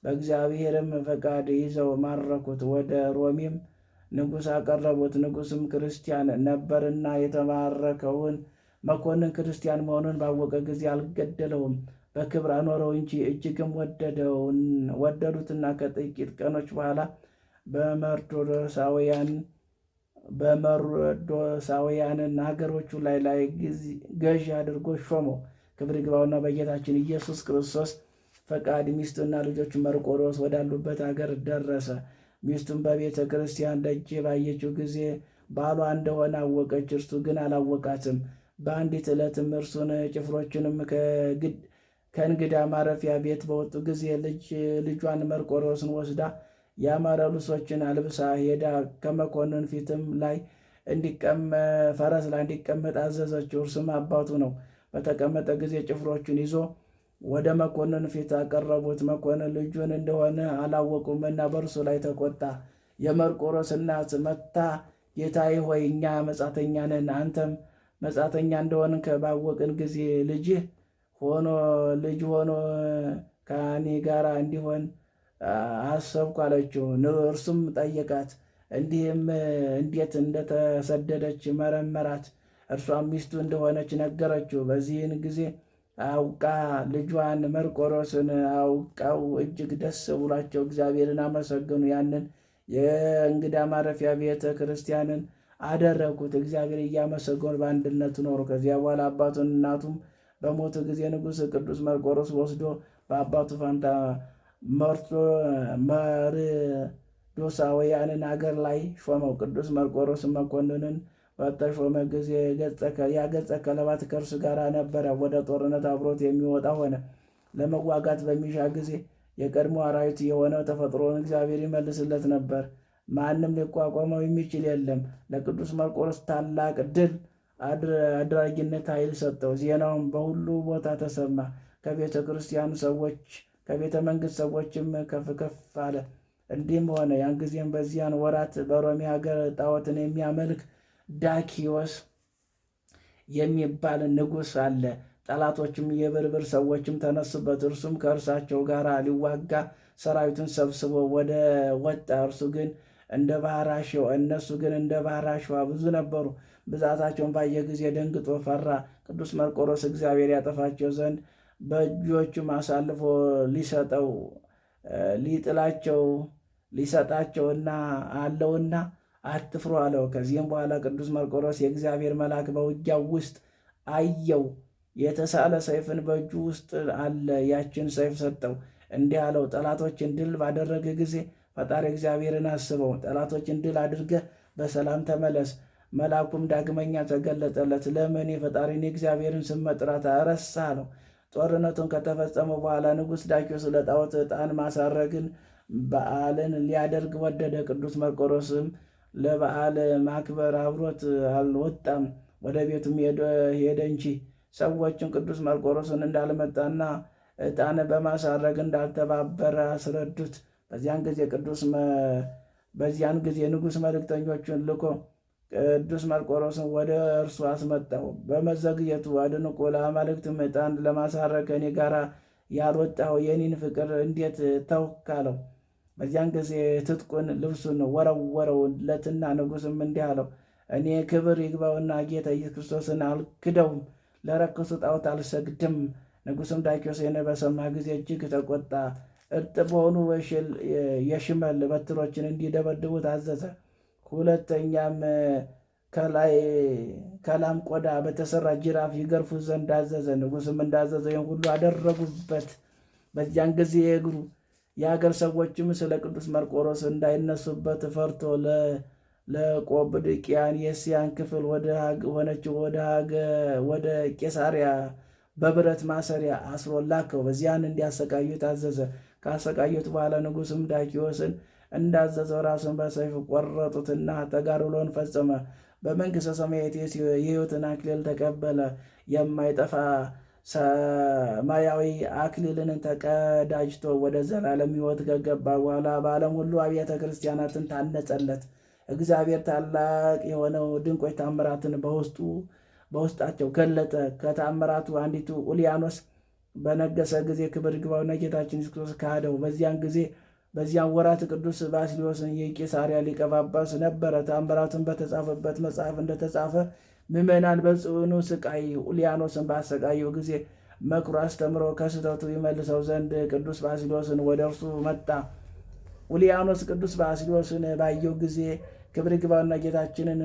በእግዚአብሔርም ፈቃድ ይዘው ማረኩት። ወደ ሮሚም ንጉሥ አቀረቡት። ንጉሥም ክርስቲያን ነበርና የተማረከውን መኮንን ክርስቲያን መሆኑን ባወቀ ጊዜ አልገደለውም፣ በክብር አኖረው እንጂ እጅግም ወደዱትና ከጥቂት ቀኖች በኋላ በመርዶሳውያንን ሀገሮቹ ላይ ገዥ አድርጎ ሾመው። ክብር ይግባውና በጌታችን ኢየሱስ ክርስቶስ ፈቃድ ሚስቱና ልጆቹ መርቆሬዎስ ወዳሉበት ሀገር ደረሰ። ሚስቱም በቤተ ክርስቲያን ደጅ ባየችው ጊዜ ባሏ እንደሆነ አወቀች፣ እርሱ ግን አላወቃትም። በአንዲት ዕለትም እርሱን ጭፍሮችንም ከእንግዳ ማረፊያ ቤት በወጡ ጊዜ ልጇን መርቆሬዎስን ወስዳ ያማረ ልብሶችን አልብሳ ሄዳ ከመኮንን ፊትም ላይ ፈረስ ላይ እንዲቀመጥ አዘዘችው። እርሱም አባቱ ነው። በተቀመጠ ጊዜ ጭፍሮቹን ይዞ ወደ መኮንን ፊት አቀረቡት። መኮንን ልጁን እንደሆነ አላወቁምና በእርሱ ላይ ተቆጣ። የመርቆሬዎስ እናት መጥታ ጌታዬ ሆይ እኛ መጻተኛ ነን፣ አንተም መጻተኛ እንደሆንክ ባወቅን ጊዜ ልጅ ሆኖ ከእኔ ጋር እንዲሆን አሰብኩ አለችው። እርሱም ጠየቃት፣ እንዲህም እንዴት እንደተሰደደች መረመራት። እርሷም ሚስቱ እንደሆነች ነገረችው። በዚህን ጊዜ አውቃ ልጇን መርቆሬዎስን አውቃው እጅግ ደስ ብሏቸው እግዚአብሔርን አመሰገኑ። ያንን የእንግዳ ማረፊያ ቤተ ክርስቲያንን አደረጉት። እግዚአብሔር እያመሰገኑ በአንድነት ኖሩ። ከዚያ በኋላ አባቱን እናቱም በሞቱ ጊዜ ንጉሥ ቅዱስ መርቆሬዎስ ወስዶ በአባቱ ፋንታ መርዶሳውያንን አገር ላይ ሾመው። ቅዱስ መርቆሬዎስ መኮንንን በተሾመ ጊዜ ያገጸ ከለባት ከእርሱ ጋር ነበረ። ወደ ጦርነት አብሮት የሚወጣ ሆነ። ለመዋጋት በሚሻ ጊዜ የቀድሞ አራዊት የሆነው ተፈጥሮን እግዚአብሔር ይመልስለት ነበር። ማንም ሊቋቋመው የሚችል የለም። ለቅዱስ መርቆሬዎስ ታላቅ ድል አድራጊነት ኃይል ሰጠው። ዜናውም በሁሉ ቦታ ተሰማ። ከቤተ ክርስቲያኑ ሰዎች ከቤተ መንግሥት ሰዎችም ከፍ ከፍ አለ። እንዲህም ሆነ። ያን ጊዜም በዚያን ወራት በሮሚ ሀገር ጣዖትን የሚያመልክ ዳኪዎስ የሚባል ንጉሥ አለ። ጠላቶችም የብርብር ሰዎችም ተነሱበት። እርሱም ከእርሳቸው ጋር ሊዋጋ ሰራዊቱን ሰብስቦ ወጣ። እነሱ ግን እንደ ባህር አሸዋ ብዙ ነበሩ። ብዛታቸውን ባየ ጊዜ ደንግጦ ፈራ። ቅዱስ መርቆሬዎስ እግዚአብሔር ያጠፋቸው ዘንድ በእጆቹም አሳልፎ ሊሰጣቸውና አለውና አትፍሩ አለው። ከዚህም በኋላ ቅዱስ መርቆሬዎስ የእግዚአብሔር መልአክ በውጊያው ውስጥ አየው። የተሳለ ሰይፍን በእጁ ውስጥ አለ። ያችን ሰይፍ ሰጠው። እንዲህ አለው፣ ጠላቶችን ድል ባደረገ ጊዜ ፈጣሪ እግዚአብሔርን አስበው። ጠላቶችን ድል አድርገህ በሰላም ተመለስ። መልአኩም ዳግመኛ ተገለጠለት። ለምን የፈጣሪን የእግዚአብሔርን ስም መጥራት ረሳህ አለው። ጦርነቱን ከተፈጸመ በኋላ ንጉሥ ዳኪዎስ ለጣዖት ዕጣን ማሳረግን በዓልን ሊያደርግ ወደደ። ቅዱስ መርቆሬዎስም ለበዓል ማክበር አብሮት አልወጣም። ወደ ቤቱም ሄደ እንጂ ሰዎችን ቅዱስ መርቆሬዎስን እንዳልመጣና ዕጣን በማሳረግ እንዳልተባበረ አስረዱት። በዚያን ጊዜ ንጉሥ መልእክተኞቹን ልኮ ቅዱስ መርቆሬዎስን ወደ እርሱ አስመጣው። በመዘግየቱ አድንቆ ለአማልክት ዕጣን ለማሳረግ ከእኔ ጋር ያልወጣው የኔን ፍቅር እንዴት ተውክ አለው። በዚያን ጊዜ ትጥቁን ልብሱን ወረወረውለትና ንጉሥም እንዲህ አለው፣ እኔ ክብር ይግባውና ጌታ ኢየሱስ ክርስቶስን አልክደውም፣ ለረከሱ ጣዖት አልሰግድም። ንጉሥም ዳክዮስ ይህን በሰማ ጊዜ እጅግ ተቆጣ። እርጥብ በሆኑ የሽመል በትሮችን እንዲደበድቡ ታዘዘ። ሁለተኛም ከላም ቆዳ በተሰራ ጅራፍ ይገርፉት ዘንድ አዘዘ። ንጉሥም እንዳዘዘ ይህን ሁሉ አደረጉበት። በዚያን ጊዜ የሀገር ሰዎችም ስለ ቅዱስ መርቆሬዎስ እንዳይነሱበት ፈርቶ ለቆጵድቅያን የእስያን ክፍል ወደ ቄሳርያ በብረት ማሰሪያ አስሮ ላከው። በዚያን እንዲያሰቃዩት አዘዘ። ካሰቃዩት በኋላ ንጉሥም ዳክዮስን እንዳዘዘው ራሱን በሰይፍ ቆረጡትና ተጋድሎን ፈጸመ። በመንግሥተ ሰማያት የሕይወትን አክሊል ተቀበለ። የማይጠፋ ሰማያዊ አክሊልን ተቀዳጅቶ ወደ ዘላለም ሕይወት ከገባ በኋላ በዓለም ሁሉ አብያተ ክርስቲያናትን ታነጸለት። እግዚአብሔር ታላቅ የሆነው ድንቆች ታምራትን በውስጣቸው ገለጠ። ከታምራቱ አንዲቱ ኡልያኖስ በነገሰ ጊዜ ክብር ይግባውና ጌታችን ኢየሱስ ክርስቶስ ካደው። በዚያን ወራት ቅዱስ ባስልዮስን የቂሳርያ ሊቀ ጳጳስ ነበረ። ታምራቱን በተጻፈበት መጽሐፍ እንደተጻፈ ምዕመናን በጽኑ ስቃይ ኡልያኖስን ባሰቃየው ጊዜ መክሮ አስተምሮ ከስህተቱ ይመልሰው ዘንድ ቅዱስ ባስልዮስን ወደ እርሱ መጣ። ኡልያኖስ ቅዱስ ባስልዮስን ባየው ጊዜ ክብር ይግባውና ጌታችንን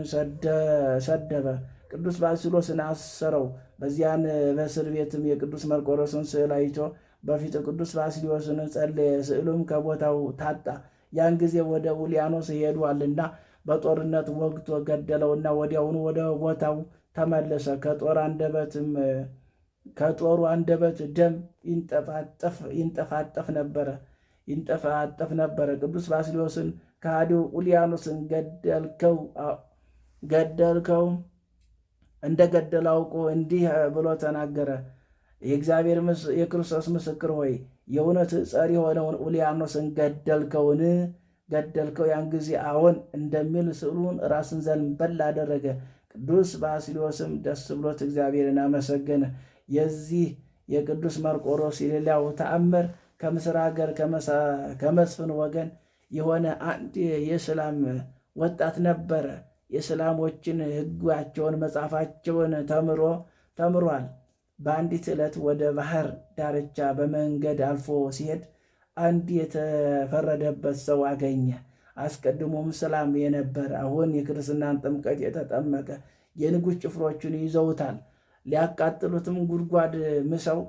ሰደበ። ቅዱስ ባስልዮስን አሰረው። በዚያን በእስር ቤትም የቅዱስ መርቆሬዎስን ስዕል አይቶ በፊት ቅዱስ ባስልዮስን ጸለየ። ስዕሉም ከቦታው ታጣ። ያን ጊዜ ወደ ኡልያኖስ ሄዷልና በጦርነት ወግቶ ገደለውና ወዲያውኑ ወደ ቦታው ተመለሰ። ከጦሩ አንደበት ደም ይንጠፋጠፍ ነበረ። ቅዱስ ባስልዮስን ከሃዲው ኡልያኖስን ገደልከው እንደገደለ አውቆ እንዲህ ብሎ ተናገረ። የእግዚአብሔር የክርስቶስ ምስክር ሆይ የእውነት ጸር የሆነውን ኡልያኖስን ገደልከው። ያን ጊዜ አዎን እንደሚል ስዕሉን ራስን ዘንበል አደረገ። ቅዱስ ባስልዮስም ደስ ብሎት እግዚአብሔርን አመሰገነ። የዚህ የቅዱስ መርቆሬዎስ የሌላው ተአምር ከምስር ሀገር ከመስፍን ወገን የሆነ አንድ የእስላም ወጣት ነበረ። የእስላሞችን ሕጋቸውን መጽሐፋቸውን ተምሯል። በአንዲት ዕለት ወደ ባህር ዳርቻ በመንገድ አልፎ ሲሄድ አንድ የተፈረደበት ሰው አገኘ። አስቀድሞም እስላም የነበረ አሁን የክርስትናን ጥምቀት የተጠመቀ። የንጉሥ ጭፍሮቹን ይዘውታል። ሊያቃጥሉትም ጉድጓድ ምሰው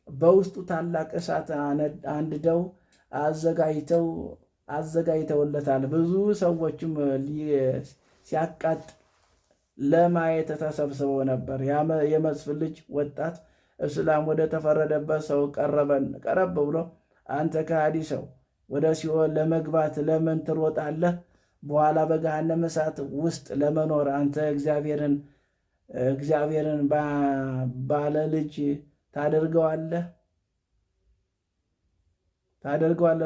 በውስጡ ታላቅ እሳት አንድደው አዘጋጅተውለታል። ብዙ ሰዎችም ሲያቃጥ ለማየት ተሰብስበው ነበር። የመስፍን ልጅ ወጣት እስላም ወደ ተፈረደበት ሰው ቀረብ ብሎ አንተ ከሃዲ ሰው ወደ ሲኦል ለመግባት ለምን ትሮጣለህ? በኋላ በገሃነመ እሳት ውስጥ ለመኖር አንተ እግዚአብሔርን ባለ ልጅ ታደርገዋለህ።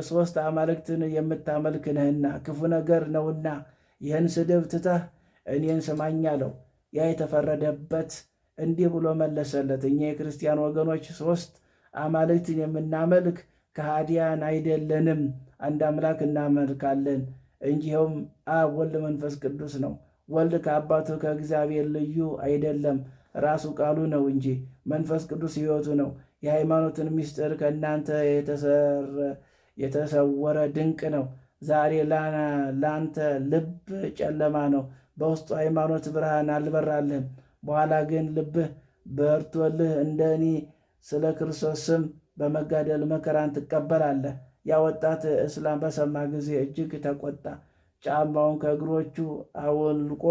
3 አማልክትን የምታመልክ ነህና ክፉ ነገር ነውና ይህን ስድብ ትተህ እኔን ስማኝ አለው። ያ የተፈረደበት እንዲህ ብሎ መለሰለት፣ እኛ የክርስቲያን ወገኖች 3 አማልክትን የምናመልክ ከሃዲያን አይደለንም። አንድ አምላክ እናመልካለን እንጂ ይኸውም አብ፣ ወልድ፣ መንፈስ ቅዱስ ነው። ወልድ ከአባቱ ከእግዚአብሔር ልዩ አይደለም፣ ራሱ ቃሉ ነው እንጂ። መንፈስ ቅዱስ ሕይወቱ ነው። የሃይማኖትን ምስጢር ከእናንተ የተሰወረ ድንቅ ነው። ዛሬ ለአንተ ልብ ጨለማ ነው፣ በውስጡ ሃይማኖት ብርሃን አልበራልህም። በኋላ ግን ልብህ በርቶልህ እንደ እኔ ስለ ክርስቶስ ስም በመጋደል መከራን ትቀበላለህ። ያ ወጣት እስላም በሰማ ጊዜ እጅግ ተቆጣ። ጫማውን ከእግሮቹ አወልቆ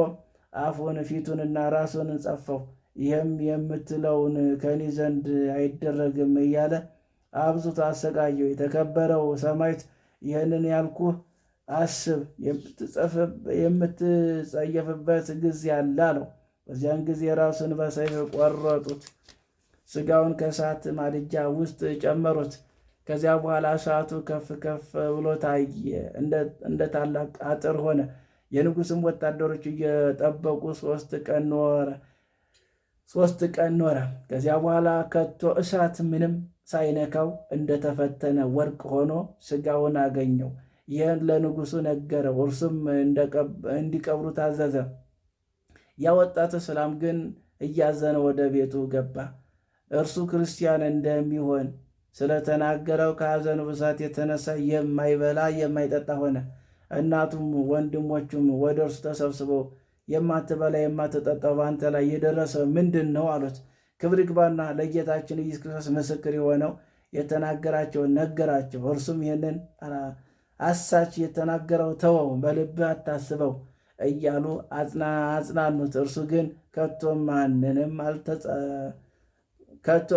አፉን፣ ፊቱንና ራሱን ጸፈው። ይህም የምትለውን ከእኔ ዘንድ አይደረግም እያለ አብዝቶ አሰቃየው። የተከበረው ሰማዕት ይህንን ያልኩህ አስብ፣ የምትጸየፍበት ጊዜ አለ አለው። በዚያን ጊዜ ራሱን በሰይፍ ቆረጡት። ስጋውን ከእሳት ማድጃ ውስጥ ጨመሩት። ከዚያ በኋላ እሳቱ ከፍ ከፍ ብሎ ታየ፣ እንደ ታላቅ አጥር ሆነ። የንጉሥም ወታደሮች እየጠበቁ 3 ቀን ኖረ። ከዚያ በኋላ ከቶ እሳት ምንም ሳይነካው እንደተፈተነ ወርቅ ሆኖ ሥጋውን አገኘው። ይህን ለንጉሡ ነገረው። እርሱም እንዲቀብሩ ታዘዘ። ያ ወጣት እስላም ግን እያዘነ ወደ ቤቱ ገባ። እርሱ ክርስቲያን እንደሚሆን ስለተናገረው ከሐዘኑ ብዛት የተነሳ የማይበላ የማይጠጣ ሆነ። እናቱም ወንድሞቹም ወደ እርሱ ተሰብስበው የማትበላ የማትጠጣው በአንተ ላይ የደረሰ ምንድን ነው አሉት። ክብር ይግባውና ለጌታችን ኢየሱስ ክርስቶስ ምስክር የሆነው የተናገራቸውን ነገራቸው። እርሱም ይህንን አሳች የተናገረው ተወው፣ በልብህ አታስበው እያሉ አጽናኑት። እርሱ ግን ከቶ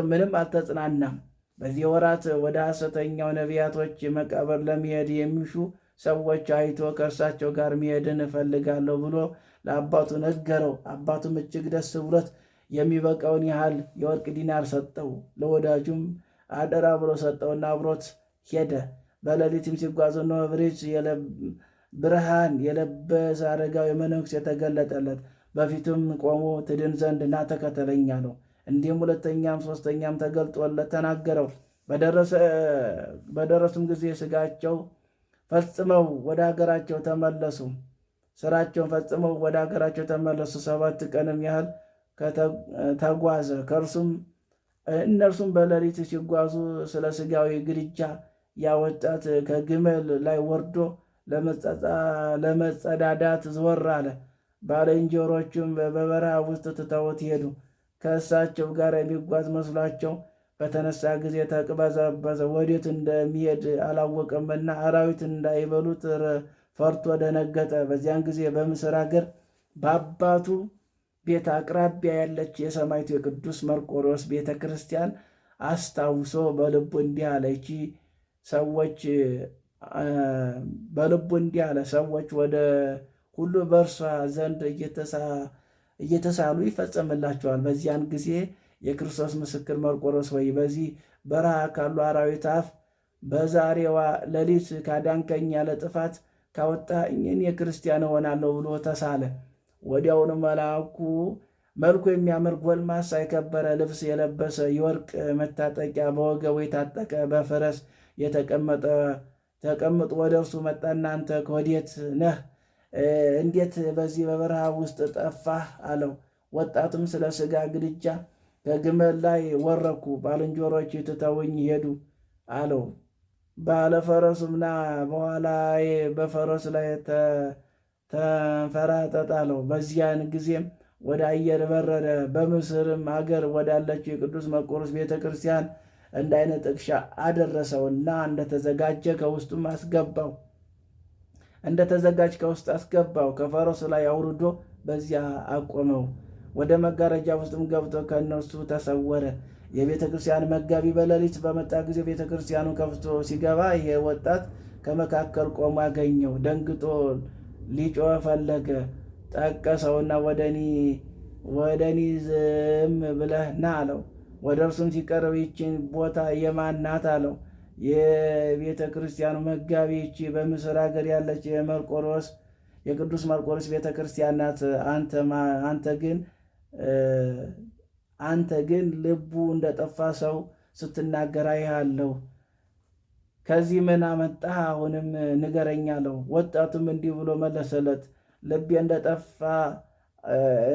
ምንም አልተጽናናም። በዚህ ወራት ወደ ሐሰተኛው ነቢያቶች መቃብር ለመሄድ የሚሹ ሰዎች አይቶ ከእርሳቸው ጋር መሄድን እፈልጋለሁ ብሎ ለአባቱ ነገረው። አባቱም እጅግ ደስ ብሎት የሚበቃውን ያህል የወርቅ ዲናር ሰጠው። ለወዳጁም አደራ ብሎ ሰጠውና አብሮት ሄደ። በሌሊትም ሲጓዙ እነሆ ብርሃን የለበሰ አረጋዊ መነኩሴ የተገለጠለት። በፊቱም ቆሞ ትድን ዘንድ ና ተከተለኝ አለው። እንዲሁም ሁለተኛም ሦስተኛም ተገልጦለት ተናገረው። በደረሱም ጊዜ ሥራቸውን ፈጽመው ወደ ሀገራቸው ተመለሱ። 7 ቀንም ያህል ተጓዘ። እነርሱም በሌሊት ሲጓዙ ስለ ሥጋዊ ግድጃ ያ ወጣት ከግመል ላይ ወርዶ ለመጸዳዳት ዘወር አለ። ባልንጀሮቹም በበረሃ ውስጥ ትተውት ሄዱ። ከእሳቸው ጋር የሚጓዝ መስሏቸው በተነሳ ጊዜ ተቅበዘበዘ። ወዴት እንደሚሄድ አላወቀምና አራዊት እንዳይበሉት ፈርቶ ደነገጠ። በዚያን ጊዜ በምስር ሀገር በአባቱ ቤት አቅራቢያ ያለች የሰማዕቱ የቅዱስ መርቆሬዎስ ቤተ ክርስቲያን አስታውሶ በልቡ እንዲህ አለ፣ ሰዎች ወደ ሁሉ በእርሷ ዘንድ እየተሳሉ ይፈጸምላቸዋል። በዚያን ጊዜ የክርስቶስ ምስክር መርቆሬዎስ ሆይ በዚህ በረሃ ካሉ አራዊት አፍ በዛሬዋ ሌሊት ካዳንከኝ፣ ያለ ጥፋት ካወጣኸኝ እኔ ክርስቲያን እሆናለሁ ብሎ ተሳለ። ወዲያውኑ መልኩ የሚያምር ጎልማሳ የከበረ ልብስ የለበሰ የወርቅ መታጠቂያ በወገቡ የታጠቀ በፈረስ ተቀምጦ ወደ እርሱ መጣና አንተ ከወዴት ነህ? እንዴት በዚህ በበረሃ ውስጥ ጠፋህ? አለው። ወጣቱም ስለ ሥጋ ግድጃ ከግመል ላይ ወረኩ፣ ባልንጀሮች ትተውኝ ሄዱ አለው። ባለፈረሱም ና በኋላዬ በፈረሱ ላይ ተንፈራጠጥ አለው። በዚያን ጊዜም ወደ አየር በረረ። በምስርም አገር ወዳለችው የቅዱስ መርቆሬዎስ ቤተ ክርስቲያን እንደ ዓይነ ጥቅሻ አደረሰውና እንደተዘጋጀ ከውስጥ አስገባው። ከፈረሱ ላይ አውርዶ በዚያ አቆመው። ወደ መጋረጃ ውስጥም ገብቶ ከእነርሱ ተሰወረ። የቤተ ክርስቲያን መጋቢ በሌሊት በመጣ ጊዜ ቤተ ክርስቲያኑ ከፍቶ ሲገባ ይሄ ወጣት ከመካከል ቆሞ አገኘው። ደንግጦ ሊጮህ ፈለገ። ጠቀሰውና ወደ እኔ ዝም ብለህ ና አለው። ወደ እርሱም ሲቀርብ ይህችን ቦታ የማን ናት አለው። የቤተ ክርስቲያኑ መጋቢ ይህች በምስር ሀገር ያለች የቅዱስ መርቆሬዎስ ቤተ ክርስቲያን ናት። አንተ ግን ልቡ እንደጠፋ ሰው ስትናገር አይሃለሁ። ከዚህ ምን አመጣህ? አሁንም ንገረኝ አለው። ወጣቱም እንዲህ ብሎ መለሰለት፣ ልቤ እንደጠፋ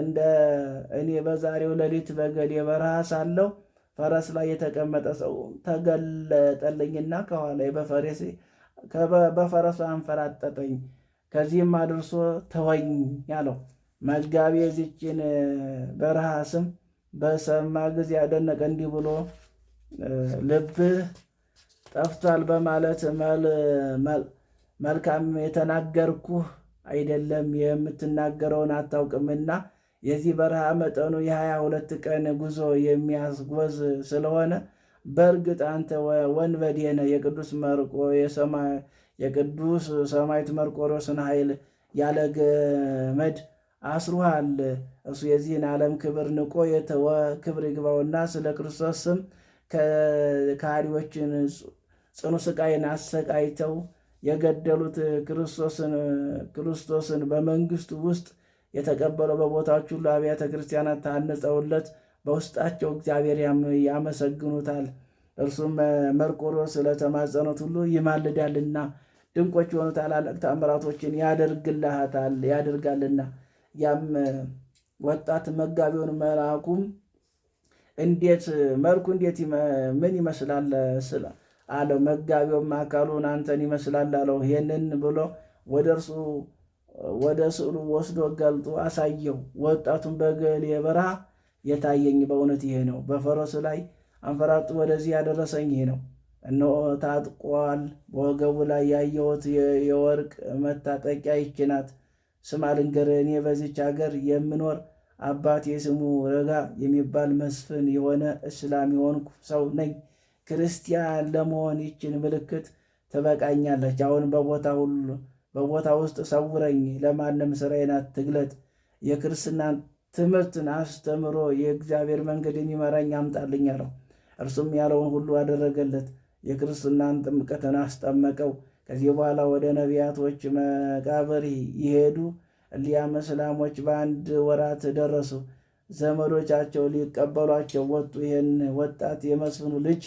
እንደ እኔ በዛሬው ሌሊት በገሌ በረሃ ሳለሁ ፈረስ ላይ የተቀመጠ ሰው ተገለጠልኝና ከኋላ በፈረሱ አንፈራጠጠኝ፣ ከዚህም አድርሶ ተወኝ አለው። መጋቢ የዚችን በረሃ ስም በሰማ ጊዜ ያደነቀ፣ እንዲህ ብሎ ልብህ ጠፍቷል በማለት መልካም የተናገርኩህ አይደለም፣ የምትናገረውን አታውቅምና የዚህ በረሃ መጠኑ የ22 ቀን ጉዞ የሚያስጓዝ ስለሆነ በእርግጥ አንተ ወንበዴ ነህ። የቅዱስ ሰማዕቱ መርቆሬዎስን ኃይል ያለ ገመድ አስሩሃል። እሱ የዚህን ዓለም ክብር ንቆ የተወ ክብር ይግባውና ስለ ክርስቶስ ስም ከሃዲዎችን ጽኑ ስቃይን አሰቃይተው የገደሉት ክርስቶስን በመንግስቱ ውስጥ የተቀበለው በቦታዎች ሁሉ አብያተ ክርስቲያናት ታንጸውለት በውስጣቸው እግዚአብሔር ያመሰግኑታል። እርሱም መርቆሬዎስ ስለተማጸኑት ሁሉ ይማልዳልና ድንቆች የሆኑ ታላላቅ ተአምራቶችን ያደርጋልና። ያም ወጣት መጋቢውን መልአኩም መልኩ ምን ይመስላል አለው። መጋቢውም አካሉን አንተን ይመስላል አለው። ይህንን ብሎ ወደ ስዕሉ ወስዶ ገልጦ አሳየው። ወጣቱን በገሌ በረሃ የታየኝ በእውነት ይሄ ነው፣ በፈረሱ ላይ አንፈራጡ ወደዚህ ያደረሰኝ ይሄ ነው። እነሆ ታጥቋል፣ በወገቡ ላይ ያየሁት የወርቅ መታጠቂያ ይህች ናት። ስማ ልንገርህ፣ እኔ በዚች ሀገር የምኖር አባቴ ስሙ ረጋ የሚባል መስፍን የሆነ እስላም የሆንኩ ሰው ነኝ። ክርስቲያን ለመሆን ይችን ምልክት ትበቃኛለች። አሁን በቦታ ውስጥ ሰውረኝ፣ ለማንም ስራዬን አትግለጥ። የክርስትናን ትምህርትን አስተምሮ የእግዚአብሔር መንገድ የሚመራኝ አምጣልኝ አለው። እርሱም ያለውን ሁሉ አደረገለት። የክርስትናን ጥምቀትን አስጠመቀው። ከዚህ በኋላ ወደ ነቢያቶች መቃብር ይሄዱ እሊያም እስላሞች በአንድ ወራት ደረሱ። ዘመዶቻቸው ሊቀበሏቸው ወጡ። ይህን ወጣት የመስፍኑ ልጅ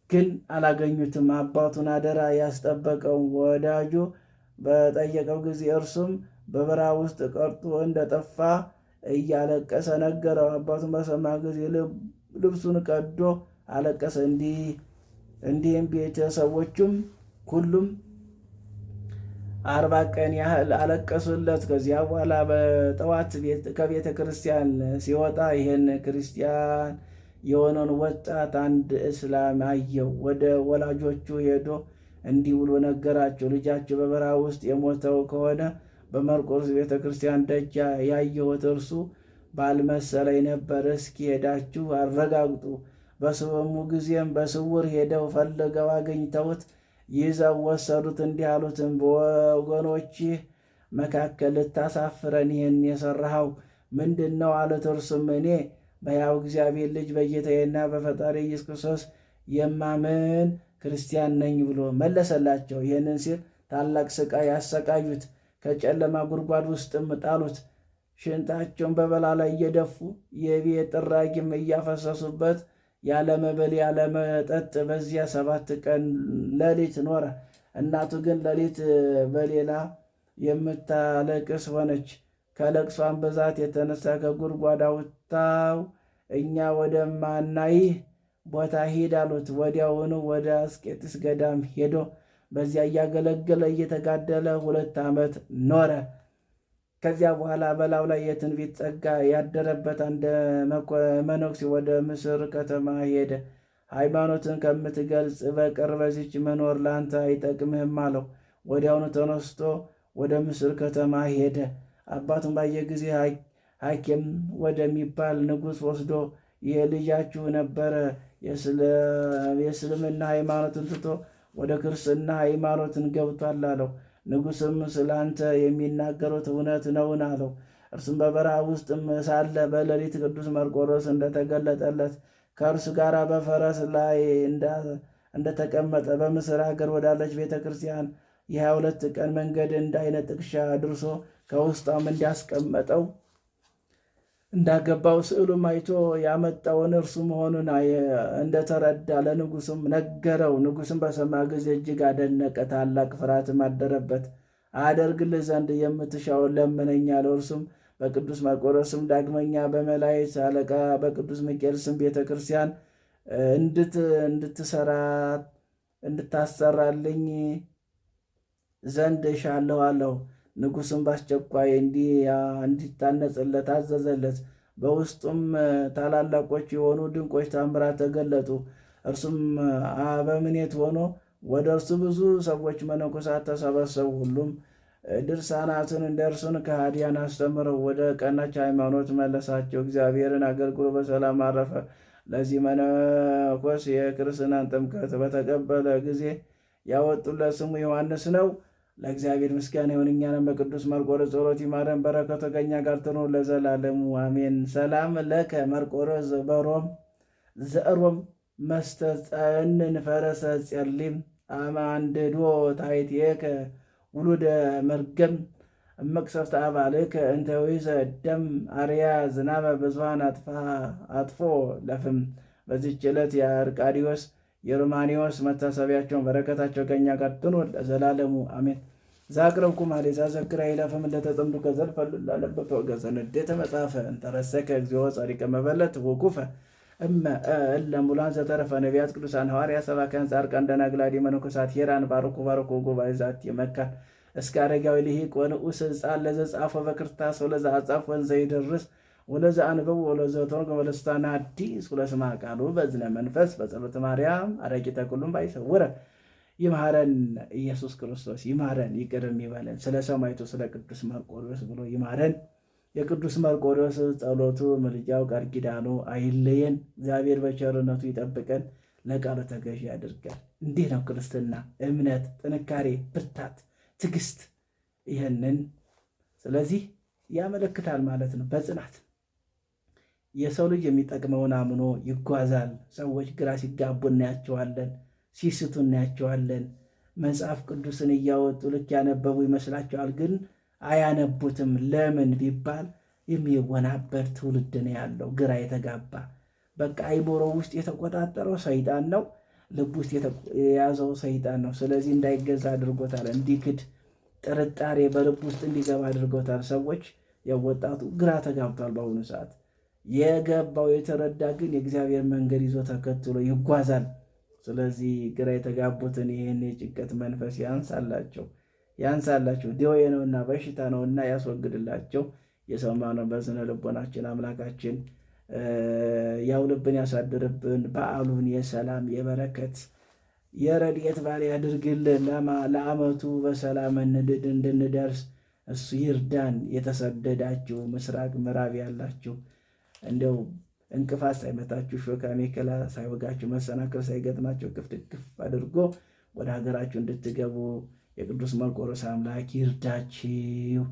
ግን አላገኙትም። አባቱን አደራ ያስጠበቀው ወዳጁ በጠየቀው ጊዜ እርሱም በበረሃ ውስጥ ቀርቶ እንደጠፋ እያለቀሰ ነገረው። አባቱን በሰማ ጊዜ ልብሱን ቀዶ አለቀሰ። እንዲህም ቤተሰቦቹም ሁሉም 40 ቀን ያህል አለቀሱለት። ከዚያ በኋላ በጠዋት ከቤተ ክርስቲያን ሲወጣ ይህን ክርስቲያን የሆነውን ወጣት አንድ እስላም አየው። ወደ ወላጆቹ ሄዶ እንዲህ ብሎ ነገራቸው። ልጃቸው በበረሃ ውስጥ የሞተው ከሆነ በመርቆሬዎስ ቤተ ክርስቲያን ደጅ ያየሁት እርሱ ባልመሰለኝ ነበር። እስኪ ሄዳችሁ አረጋግጡ። በሰሙ ጊዜም በስውር ሄደው ፈልገው አገኝተውት ይዘው ወሰዱት። እንዲህ አሉትም፣ በወገኖችህ መካከል ልታሳፍረን ይህን የሠራኸው ምንድን ነው አሉት። እርሱም እኔ በሕያው እግዚአብሔር ልጅ በጌታዬና በፈጣሪ ኢየሱስ ክርስቶስ የማምን ክርስቲያን ነኝ ብሎ መለሰላቸው። ይህንን ሲል ታላቅ ሥቃይ ያሰቃዩት፣ ከጨለማ ጉድጓድ ውስጥም ጣሉት። ሽንታቸውን በበላ ላይ እየደፉ የቤት ጥራጊም እያፈሰሱበት ያለ መብል ያለ መጠጥ በዚያ 7 ቀን ሌሊት ኖረ። እናቱ ግን ሌሊት በሌላ የምታለቅስ ሆነች። ከለቅሷን ብዛት የተነሳ ከጉድጓድ አውጥተው እኛ ወደማናይህ ቦታ ሂድ አሉት። ወዲያውኑ ወደ አስቄጥስ ገዳም ሄዶ በዚያ እያገለገለ እየተጋደለ 2 ዓመት ኖረ። ከዚያ በኋላ በላዩ ላይ የትንቢት ጸጋ ያደረበት አንድ መነኩሴ ወደ ምስር ከተማ ሄደ። ሃይማኖትን ከምትገልጽ በቀር በዚች መኖር ለአንተ አይጠቅምህም አለው። ወዲያውኑ ተነስቶ ወደ ምስር ከተማ ሄደ። አባቱን ባየ ጊዜ ሐኪም ወደሚባል ንጉሥ ወስዶ ይህ ልጃችሁ ነበረ፣ የእስልምና ሃይማኖትን ትቶ ወደ ክርስትና ሃይማኖትን ገብቷል አለው። ንጉሥም ስለ አንተ የሚናገሩት እውነት ነውን አለው። እርሱም በበረሃ ውስጥም ሳለ በሌሊት ቅዱስ መርቆሬዎስ እንደተገለጠለት ከእርሱ ጋር በፈረስ ላይ እንደተቀመጠ በምስር ሀገር ወዳለች ቤተ ክርስቲያን የ22 ቀን መንገድ እንዳይነ ጥቅሻ አድርሶ ከውስጧም እንዲያስቀመጠው እንዳገባው ስዕሉም አይቶ ያመጣውን እርሱ መሆኑን እንደተረዳ ለንጉሥም ነገረው። ንጉሥም በሰማ ጊዜ እጅግ አደነቀ፣ ታላቅ ፍርሃትም አደረበት። አደርግልህ ዘንድ የምትሻውን ለምነኝ አለው። እርሱም በቅዱስ መርቆሬዎስም ዳግመኛ በመላእክት አለቃ በቅዱስ ሚካኤል ስም ቤተ ክርስቲያን እንድታሰራልኝ ዘንድ እሻለሁ አለው። ንጉሥም በአስቸኳይ እንዲታነጽለት አዘዘለት። በውስጡም ታላላቆች የሆኑ ድንቆች ታምራት ተገለጡ። እርሱም አበምኔት ሆኖ ወደ እርሱ ብዙ ሰዎች መነኮሳት ተሰበሰቡ። ሁሉም ድርሳናትን እንደ እርሱን ከሃዲያን አስተምረው ወደ ቀናች ሃይማኖት መለሳቸው። እግዚአብሔርን አገልግሎ በሰላም አረፈ። ለዚህ መነኮስ የክርስትናን ጥምቀት በተቀበለ ጊዜ ያወጡለት ስሙ ዮሐንስ ነው። ለእግዚአብሔር ምስጋና ይሁን፣ እኛንም በቅዱስ መርቆሬዎስ ጸሎት ይማረን፣ በረከቱ ከእኛ ጋር ትኑር ለዘላለሙ አሜን። ሰላም ለከ መርቆሬዎስ በሮም ዘሮም መስተጸንን ፈረሰ ጸሊም አማንድዶ ታሕቲከ ውሉደ መርገም እመቅሰፍተ አባልከ እንተ ውእዘ ደም አርያ ዝናበ ብዙኃን አጥፎ ለፍም። በዚህች ዕለት የአርቃዲዎስ የሮማኒዎስ መታሰቢያቸውን በረከታቸው ከእኛ ጋር ትኑር ለዘላለሙ አሜን። ዛቅረብኩ ማሕሌተ ዘክራ ይለፍም እንደተጸምዱ ከዘልፈሉ ላለበት ወገዘ ንዴተ መጽሐፈ እንተረሰከ እግዚኦ ጸሪቀ መበለት ወኩፈ እለ ሙላን ዘተረፈ ነቢያት ቅዱሳን ሐዋርያት ሰባክያን ጻድቃን ደናግል አዲ መነኮሳት ሄራን ባርኩ ባርኩ ጉባኤ ዛቲ መካን እስከ አረጋዊ ልሂቅ ወንዑስ ሕፃን ለዘጻፎ በክርታስ ወለዛ አጻፍ ወንዘ ይደርስ ወለዛ አንበብ ወለዘ ተርጎ ወለስታና አዲስ ወለስማ ቃሉ በዝነ መንፈስ በጸሎተ ማርያም አረቂተ ኩሉም ባይሰውረ ይማረን ኢየሱስ ክርስቶስ ይማረን ይቅርም ይበለን። ስለ ሰማዕቱ ስለ ቅዱስ መርቆሬዎስ ብሎ ይማረን። የቅዱስ መርቆሬዎስ ጸሎቱ ምልጃው ቃል ኪዳኑ አይለየን። እግዚአብሔር በቸርነቱ ይጠብቀን፣ ለቃሉ ተገዢ ያድርገን። እንዲህ ነው ክርስትና፣ እምነት፣ ጥንካሬ፣ ብርታት፣ ትዕግስት። ይህንን ስለዚህ ያመለክታል ማለት ነው። በጽናት የሰው ልጅ የሚጠቅመውን አምኖ ይጓዛል። ሰዎች ግራ ሲጋቡ እናያቸዋለን፣ ሲስቱ እናያቸዋለን። መጽሐፍ ቅዱስን እያወጡ ልክ ያነበቡ ይመስላቸዋል፣ ግን አያነቡትም። ለምን ቢባል የሚወናበር ትውልድ ነው ያለው፣ ግራ የተጋባ በቃ አይምሮ ውስጥ የተቆጣጠረው ሰይጣን ነው፣ ልብ ውስጥ የያዘው ሰይጣን ነው። ስለዚህ እንዳይገዛ አድርጎታል፣ እንዲክድ ጥርጣሬ በልብ ውስጥ እንዲገባ አድርጎታል። ሰዎች የወጣቱ ግራ ተጋብቷል በአሁኑ ሰዓት። የገባው የተረዳ ግን የእግዚአብሔር መንገድ ይዞ ተከትሎ ይጓዛል። ስለዚህ ግራ የተጋቡትን ይህን የጭንቀት መንፈስ ያንሳላቸው ደዌ ነውና በሽታ ነውና ያስወግድላቸው። የሰማነው በስነ ልቦናችን አምላካችን ያውልብን ያሳድርብን። በዓሉን የሰላም የበረከት የረድኤት በዓል ያድርግልን። ለዓመቱ በሰላም እንድንደርስ እሱ ይርዳን። የተሰደዳችሁ ምስራቅ ምዕራብ ያላችሁ እንደው እንቅፋት ሳይመታችሁ ሾካ ሜከላ ሳይወጋችሁ መሰናክል ሳይገጥማችሁ ክፍት አድርጎ ወደ ሀገራችሁ እንድትገቡ የቅዱስ መርቆሬዎስ አምላክ ይርዳችሁ።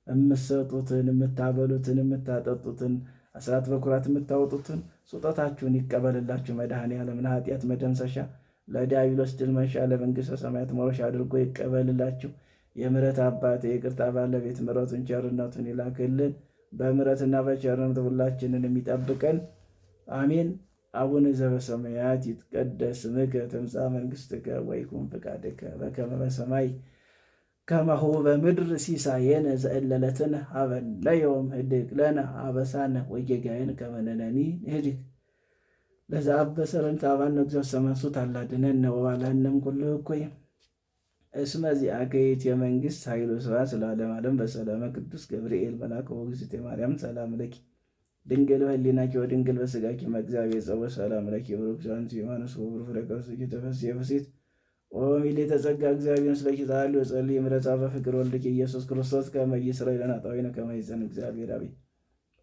የምትሰጡትን፣ የምታበሉትን፣ የምታጠጡትን፣ አስራት በኩራት የምታወጡትን ስጦታችሁን ይቀበልላችሁ። መድኃኔዓለም ለኃጢአት መደምሰሻ ለዲያብሎስ ድል መንሻ ለመንግሥተ ሰማያት መውረሻ አድርጎ ይቀበልላችሁ። የምሕረት አባት የይቅርታ ባለቤት ምሕረቱን ቸርነቱን ይላክልን። በምሕረትና በቸርነቱ ሁላችንን የሚጠብቀን አሜን። አቡነ ዘበሰማያት ይትቀደስ ስምከ ትምጻእ መንግሥትከ ወይኩን ፈቃድከ በከመ በሰማይ ከማሁ በምድር ሲሳየነ ዘእለለትነ ሀበነ ዮም ህድግ ለነ አበሳነ ወጌጋየነ ከመ ንሕነኒ ንህድግ ለዘአበሰረን ታባነ እግዚኦ ሰማሱት አላድነነ ወባልሐነም ኩሉ እኩይ እስመ ዚአከ ይእቲ የመንግሥት ኃይል ወስብሐት ለዓለመ ዓለም በሰላመ ቅዱስ ገብርኤል መልአከ ወእግዝእትየ ማርያም ሰላም ለኪ ድንግል በህሊናኪ ወድንግል በሥጋኪ እግዚአብሔር ጸወ ሰላም ለኪ ብሩክ ዛንቲ ዮሐንስ ወብሩክ ፍሬ ከርሥኪ ተፈሥሒ ፍሥሕት ወሚሌተ ጸጋ እግዚአብሔር ምስለኪ ዛሊ ወጸልይ ምሕረተ በፍቅር ወልድኪ ኢየሱስ ክርስቶስ ከመ ይሥረይ ለነ ኃጣውኢነ ከመ ይእዜሰ እግዚአብሔር አብ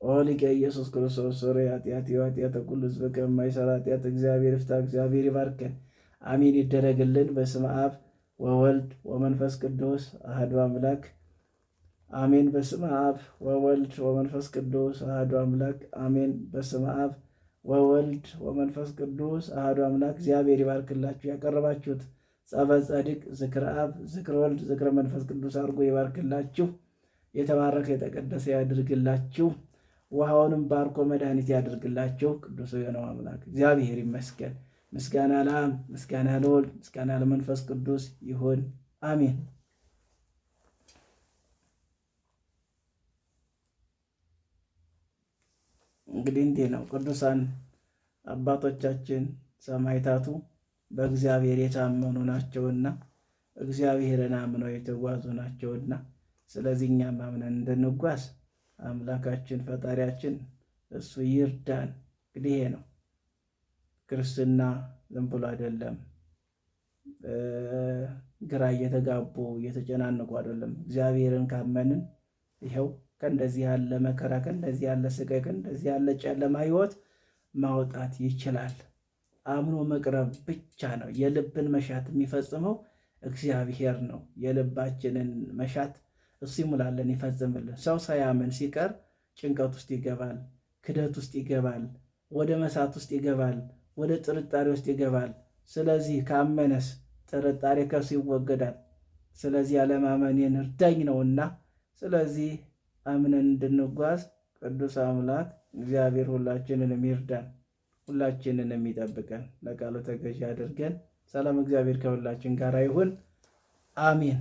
ኦ ሊቀ ኢየሱስ ክርስቶስ ሶርያ ኃጢአት ኃጢአተ ኩሉ ሕዝብ ከማይሠራ ኃጢአት እግዚአብሔር ይፍታ። እግዚአብሔር ይባርከን። አሜን ይደረግልን። በስመ አብ ወወልድ ወመንፈስ ቅዱስ አሐዱ አምላክ አሜን። በስመ አብ ወወልድ ወመንፈስ ቅዱስ አሐዱ አምላክ አሜን። በስመ አብ ወወልድ ወመንፈስ ቅዱስ አሐዱ አምላክ። እግዚአብሔር ይባርክላችሁ። ያቀረባችሁት ጸበል ጸዲቅ ዝክረ አብ ዝክረ ወልድ ዝክረ መንፈስ ቅዱስ አድርጎ ይባርክላችሁ። የተባረከ የተቀደሰ ያድርግላችሁ። ውሃውንም ባርኮ መድኃኒት ያድርግላችሁ። ቅዱስ የሆነው አምላክ እግዚአብሔር ይመስገን። ምስጋና ለአብ ምስጋና ለወልድ ምስጋና ለመንፈስ ቅዱስ ይሁን፣ አሜን። እንግዲህ እንዲህ ነው ቅዱሳን አባቶቻችን ሰማዕታቱ በእግዚአብሔር የታመኑ ናቸውና እግዚአብሔርን አምነው የተጓዙ ናቸውና፣ ስለዚህ እኛም አምነን እንድንጓዝ አምላካችን ፈጣሪያችን እሱ ይርዳን። እንግዲህ ይሄ ነው ክርስትና፣ ዝም ብሎ አይደለም። ግራ እየተጋቡ እየተጨናነቁ አይደለም። እግዚአብሔርን ካመንን ይኸው ከእንደዚህ ያለ መከራ፣ ከእንደዚህ ያለ ስቃይ፣ ከእንደዚህ ያለ ጨለማ ሕይወት ማውጣት ይችላል። አምኖ መቅረብ ብቻ ነው። የልብን መሻት የሚፈጽመው እግዚአብሔር ነው። የልባችንን መሻት እሱ ይሙላለን፣ ይፈጽምልን። ሰው ሳያምን ሲቀር ጭንቀት ውስጥ ይገባል፣ ክደት ውስጥ ይገባል፣ ወደ መሳት ውስጥ ይገባል፣ ወደ ጥርጣሬ ውስጥ ይገባል። ስለዚህ ካመነስ ጥርጣሬ ከሱ ይወገዳል። ስለዚህ ያለማመኔን እርዳኝ ነውና፣ ስለዚህ አምነን እንድንጓዝ ቅዱስ አምላክ እግዚአብሔር ሁላችንንም ይርዳን፣ ሁላችንንም ይጠብቀን፣ ለቃሉ ተገዢ አድርገን። ሰላም እግዚአብሔር ከሁላችን ጋር ይሁን። አሜን።